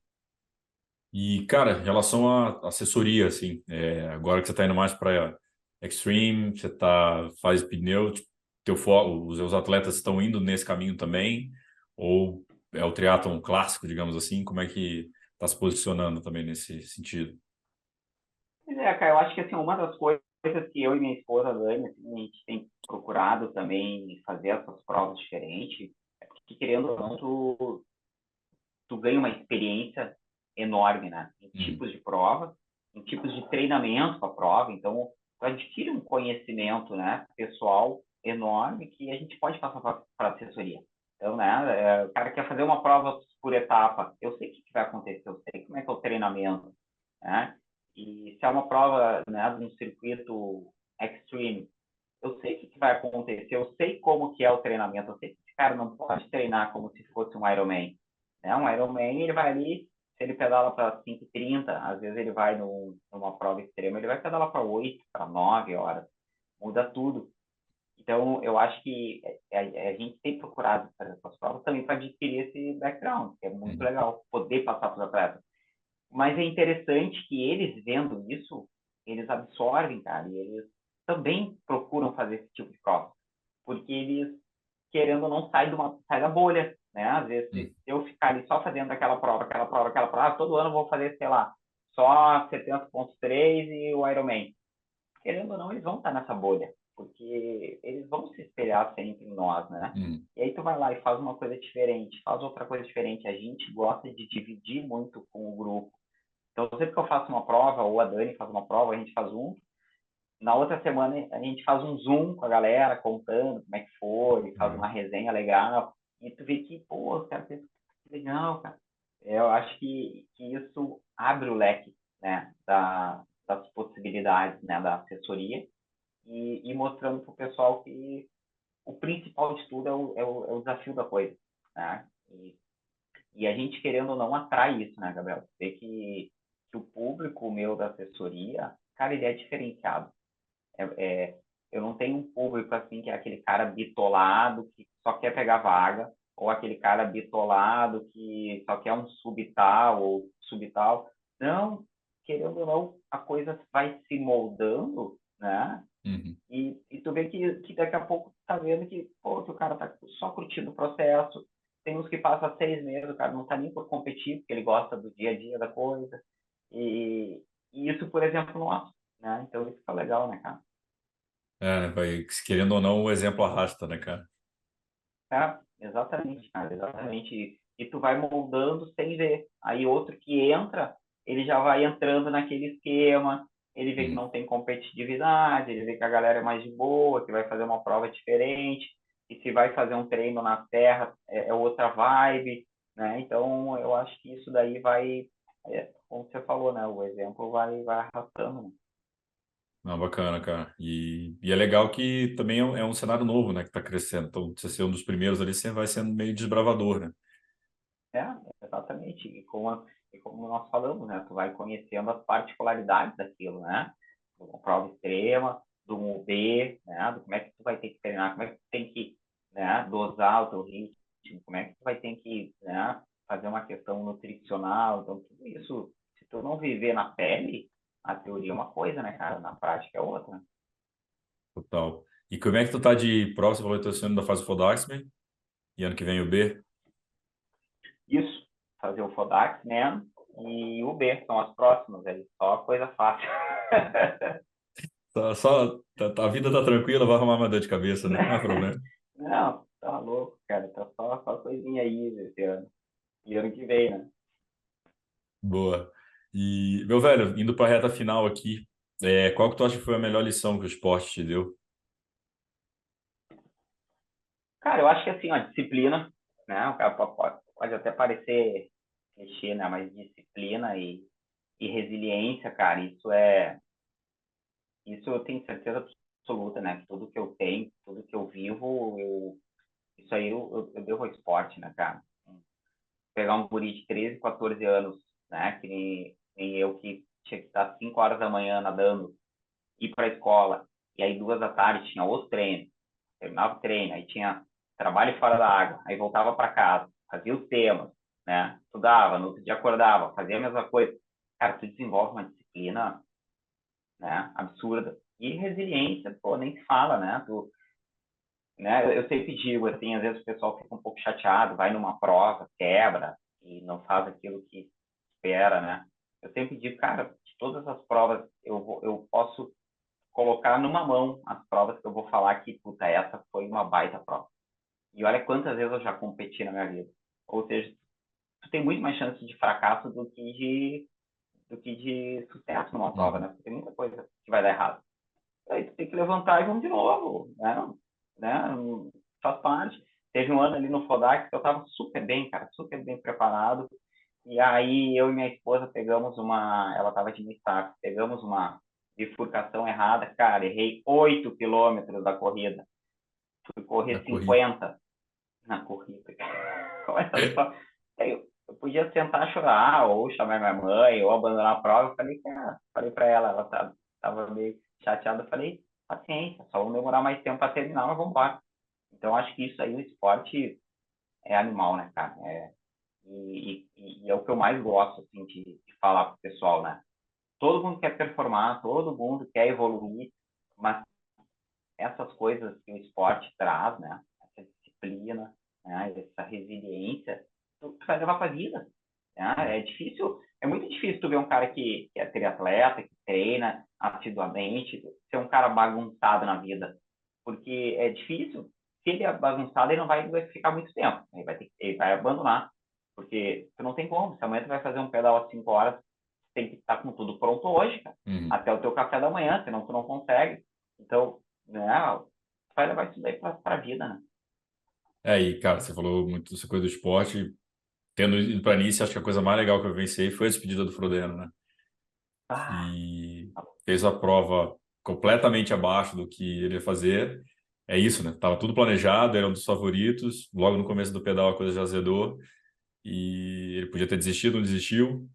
E, cara, em relação à assessoria, assim, agora que você está indo mais para Extreme, faz pneu, tipo, os seus atletas estão indo nesse caminho também? Ou é o triatlon clássico, digamos assim? Como é que está se posicionando também nesse sentido? Mas cara, eu acho que assim, uma das coisas que eu e minha esposa, Dani, assim, a gente tem procurado também fazer essas provas diferentes, é porque, querendo ou não, tu ganha uma experiência enorme, né? Em Uhum. tipos de prova, em tipos de treinamento para a prova. Então, tu adquire um conhecimento, né, pessoal enorme que a gente pode passar para assessoria. Então, né, o cara quer fazer uma prova por etapa. Eu sei o que vai acontecer, eu sei como é que é o treinamento, né? E se é uma prova, né, de um circuito extreme, eu sei o que vai acontecer, eu sei como que é o treinamento, eu sei que esse cara não pode treinar como se fosse um Ironman. Né? Um Ironman, ele vai ali, se ele pedala para 5,30, às vezes ele vai numa numa prova extrema, ele vai pedalar para 8, para 9 horas, muda tudo. Então, eu acho que a gente tem procurado fazer essas provas também para adquirir esse background, que é muito Uhum. legal, poder passar para os atletas. Mas é interessante que eles vendo isso, eles absorvem, cara, e eles também procuram fazer esse tipo de prova, porque eles, querendo ou não, sai da bolha, né? Às vezes, Uhum. se eu ficar ali só fazendo aquela prova, todo ano eu vou fazer, sei lá, só 70,3 e o Ironman. Querendo ou não, eles vão estar nessa bolha, porque eles vão se espelhar sempre em nós, né? Uhum. E aí tu vai lá e faz uma coisa diferente, faz outra coisa diferente. A gente gosta de dividir muito com o grupo. Então, sempre que eu faço uma prova, ou a Dani faz uma prova, a gente faz um. Na outra semana, a gente faz um Zoom com a galera, contando como é que foi, faz Legal. uma resenha legal. E tu vê que, pô, os caras que legal, cara. Eu acho que isso abre o leque, né, das possibilidades, né, da assessoria e mostrando para o pessoal que o principal de tudo é o desafio da coisa, né? E a gente, querendo ou não, atrai isso, né, Gabriel? Vê que o público meu da assessoria, cara, ele é diferenciado. É, eu não tenho um público assim que é aquele cara bitolado que só quer pegar vaga, ou aquele cara bitolado que só quer um subtal ou subtal. Não, querendo ou não, a coisa vai se moldando, né? Uhum. E tu vê que daqui a pouco tu tá vendo que, pô, que o cara tá só curtindo o processo. Tem uns que passam 6 meses, o cara não tá nem por competir, porque ele gosta do dia a dia da coisa. E, e isso, por exemplo, nosso, né? Então isso fica legal, né, cara? É, né, vai, querendo ou não, o exemplo arrasta, né, cara? É, exatamente, cara, exatamente. E tu vai moldando sem ver. Aí outro que entra, ele já vai entrando naquele esquema, ele vê que Uhum. não tem competitividade, ele vê que a galera é mais de boa, que vai fazer uma prova diferente, e se vai fazer um treino na terra, é outra vibe, né? Então, eu acho que isso daí vai, como você falou, né? O exemplo vai arrastando, né? Não, bacana, cara. E é legal que também é um cenário novo, né, que está crescendo. Então, você ser um dos primeiros ali, você vai sendo meio desbravador, né? É, exatamente. E como nós falamos, né? Tu vai conhecendo as particularidades daquilo, né? De uma prova extrema, do UB, né? Do como é que tu vai ter que treinar, como é que tu tem que, né, dosar o teu ritmo, como é que tu vai ter que, né, fazer uma questão nutricional. Então, tudo isso, se tu não viver na pele, a teoria é uma coisa, né, cara? Na prática é outra. Total. E como é que tu tá de prova? Você falou que tá sendo da fase Fodaxman e ano que vem o B. Isso, fazer o FODAX, né? E o B, são as próximas, aí, só coisa fácil. A vida tá tranquila, vai arrumar uma dor de cabeça, né? Não é problema. Não, tá louco, cara. Tá só coisinha aí esse ano. E ano que vem, né? Boa. E, meu velho, indo para a reta final aqui, qual que tu acha que foi a melhor lição que o esporte te deu? Cara, eu acho que assim, ó, disciplina, né? O cara pode até parecer clichê, né? Mas disciplina e resiliência, cara, isso eu tenho certeza absoluta, né? Que tudo que eu tenho, tudo que eu vivo, isso aí eu devo ao esporte, né, cara? Pegar um guri de 13, 14 anos, né? Que nem eu que tinha que estar 5 horas da manhã nadando, ir para a escola, e aí 2 da tarde tinha outro treino, terminava o treino, aí tinha trabalho fora da água, aí voltava para casa, fazia os temas, né? Estudava, no outro dia acordava, fazia a mesma coisa. Cara, tu desenvolve uma disciplina, né, absurda. E resiliência, pô, nem se fala, né? Né? Eu sempre digo, assim, às vezes o pessoal fica um pouco chateado, vai numa prova, quebra e não faz aquilo que espera, né? Eu sempre digo, cara, de todas as provas, eu posso colocar numa mão as provas que eu vou falar que, puta, essa foi uma baita prova. E olha quantas vezes eu já competi na minha vida. Ou seja, tu tem muito mais chance de fracasso do que de sucesso numa prova, né? Uhum. Porque tem muita coisa que vai dar errado. Aí tu tem que levantar e vamos de novo, né? Faz parte. Teve um ano ali no Fodac que eu tava super bem, cara, super bem preparado. E aí eu e minha esposa ela tava de destaque, pegamos uma bifurcação errada, cara, errei 8 quilômetros da corrida. Fui Na correr corrida. 50 na corrida. Olha só. eu podia tentar chorar, ou chamar minha mãe, ou abandonar a prova. Eu falei, cara, falei para ela, ela tava meio chateada. Eu falei, paciência, só vamos demorar mais tempo para terminar, mas vamos embora. Então, acho que isso aí, o esporte é animal, né, cara? E é o que eu mais gosto, assim, de falar pro pessoal, né? Todo mundo quer performar, todo mundo quer evoluir, mas essas coisas que o esporte traz, né? Essa disciplina, né? Essa resiliência, tu vai levar para a vida. Né? É difícil, é muito difícil tu ver um cara que é triatleta, que treina assiduamente, ser um cara bagunçado na vida. Porque é difícil, se ele é bagunçado, ele não vai ficar muito tempo. Ele vai abandonar. Porque tu não tem como. Se amanhã tu vai fazer um pedal às 5 horas, tem que estar com tudo pronto hoje, cara. Uhum. Até o teu café da manhã, senão tu não consegue. Então, né, vai levar isso daí para a vida, né? E, cara, você falou muito dessa coisa do esporte. Tendo ido para Nice, acho que a coisa mais legal que eu vivenciei foi a despedida do Frodeno, né? Ah, Que fez a prova completamente abaixo do que ele ia fazer. É isso, né? Tava tudo planejado, era um dos favoritos. Logo no começo do pedal a coisa já azedou e ele podia ter desistido, não desistiu.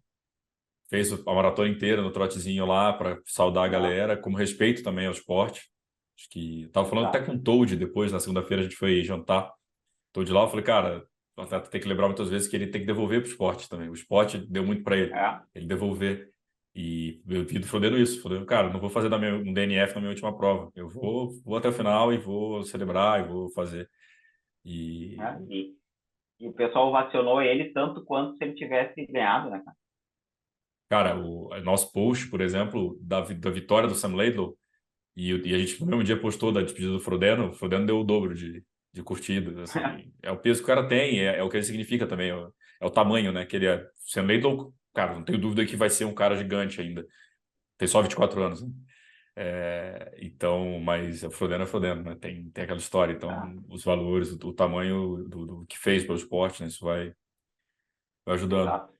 Fez a maratona inteira no trotezinho lá para saudar a exato, galera, como respeito também ao esporte. Acho que eu tava falando até exato. com o Toad depois, na segunda-feira a gente foi jantar. Toad lá, eu falei, cara, o atleta tem que lembrar muitas vezes que ele tem que devolver para o esporte também. O esporte deu muito para ele, É, ele devolver. E eu vi do Frodeno isso, Frodeno, cara, não vou fazer um DNF na minha última prova. Eu vou até o final e vou celebrar e vou fazer. né? E, E o pessoal ovacionou ele tanto quanto se ele tivesse ganhado, né, cara? cara, o nosso post, por exemplo, da vitória do Sam Laidlow, e a gente no mesmo dia postou da despedida do Frodeno, o Frodeno deu o dobro de curtidas, assim. É o peso que o cara tem, é o que ele significa também, é o tamanho, né, que ele é. O Sam Laidlow, cara, não tenho dúvida que vai ser um cara gigante ainda. Tem só 24 anos, né? Então, mas o Frodeno é Frodeno, né? Tem aquela história. Tá? Então, os valores, o tamanho do que fez pelo esporte, né? Isso vai ajudando. Exato. Tudo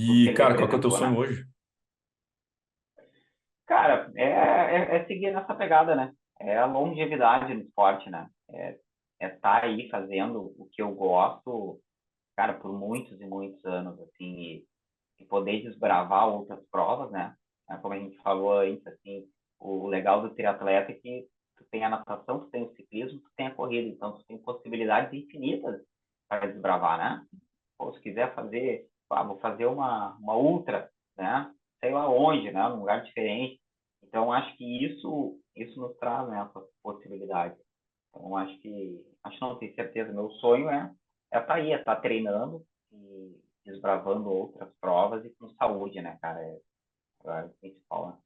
que E, ele cara, qual que é o teu representou, sonho né? hoje? Cara, é seguir nessa pegada, né? É a longevidade no esporte, né? É estar aí fazendo o que eu gosto, cara, por muitos e muitos anos, assim, e poder desbravar outras provas, né? Como a gente falou antes, assim, o legal do triatleta é que tu tem a natação, tu tem o ciclismo, tu tem a corrida, então tu tem possibilidades infinitas para desbravar, né? Pô, se quiser fazer, vou fazer uma ultra, né? Sei lá onde, né? Num lugar diferente. Então, acho que isso nos traz, né, essa possibilidade. Então, acho que não tenho certeza. Meu sonho é estar aí, é estar treinando e desbravando outras provas e com saúde, né, cara? É o principal, né?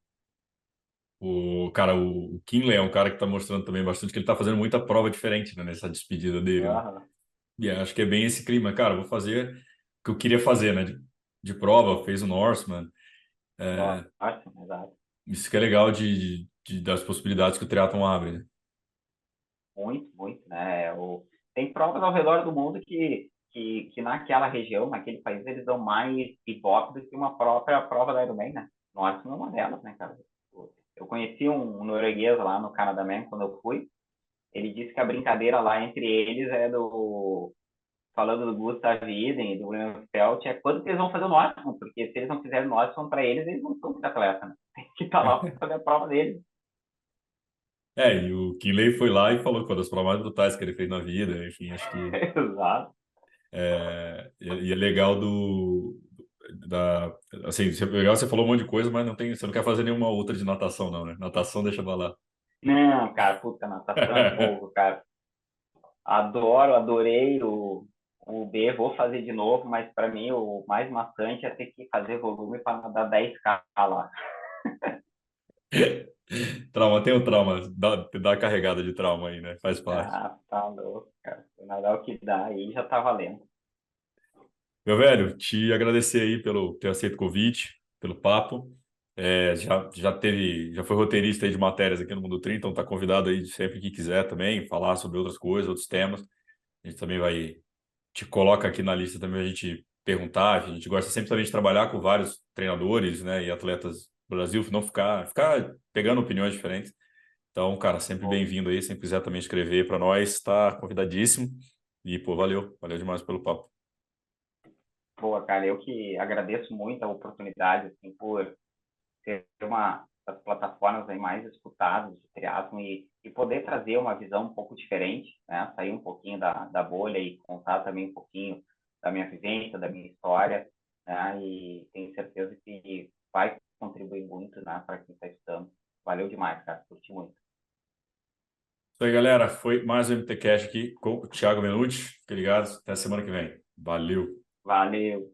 O Kinley é um cara que está mostrando também bastante que ele está fazendo muita prova diferente, né, nessa despedida dele, né? Aham, E acho que é bem esse clima, cara. Vou fazer o que eu queria fazer, né? De prova, fez o Norseman. ótimo, exato. Isso que é legal das possibilidades que o triatlon abre, né? Muito, muito, né? Tem provas ao redor do mundo que naquela região, naquele país, eles dão mais ibope do que uma própria prova da Ironman, né? Nós não é uma delas, né, cara? Eu conheci um norueguês lá no Canadá Man quando eu fui. Ele disse que a brincadeira lá entre eles falando do Gustav Iden e do William Felt, é quando que eles vão fazer o Norseman, porque se eles não fizerem o Norseman para eles, eles não são muito atleta, né? Tem que estar lá para fazer a prova deles. E o Kinley foi lá e falou que foi uma das provas mais brutais que ele fez na vida. Enfim, acho que Exato. e é legal da assim, legal, você falou um monte de coisa, mas você não quer fazer nenhuma outra de natação, não, né? Natação deixa pra lá. Não, cara, puta, natação é fogo, cara. Adoro, adorei o B, vou fazer de novo, mas para mim o mais maçante é ter que fazer volume para nadar 10K lá. Trauma, tem o trauma, dá a carregada de trauma aí, né? Faz parte. Ah, tá louco, cara. Se nadar o que dá aí já tá valendo. Meu velho, te agradecer aí pelo ter aceito o convite, pelo papo. Já foi roteirista aí de matérias aqui no Mundo 30, então tá convidado aí sempre que quiser também falar sobre outras coisas, outros temas. A gente também te coloca aqui na lista também a gente perguntar. A gente gosta sempre também de trabalhar com vários treinadores, né, e atletas do Brasil, não ficar pegando opiniões diferentes. Então, cara, sempre bem-vindo aí. Se quiser também escrever para nós, está convidadíssimo. E, pô, valeu demais pelo papo. Boa, cara, eu que agradeço muito a oportunidade, assim, por ser uma das plataformas aí mais escutadas de triatlon e poder trazer uma visão um pouco diferente, né? Sair um pouquinho da bolha e contar também um pouquinho da minha vivência, da minha história, né? E tenho certeza que vai contribuir muito, né, para quem está estudando. Valeu demais, cara, curti muito. Isso aí, galera. Foi mais um MT Cash aqui com o Thiago Menucci. Fique ligado. Até semana que vem. Valeu. Valeu.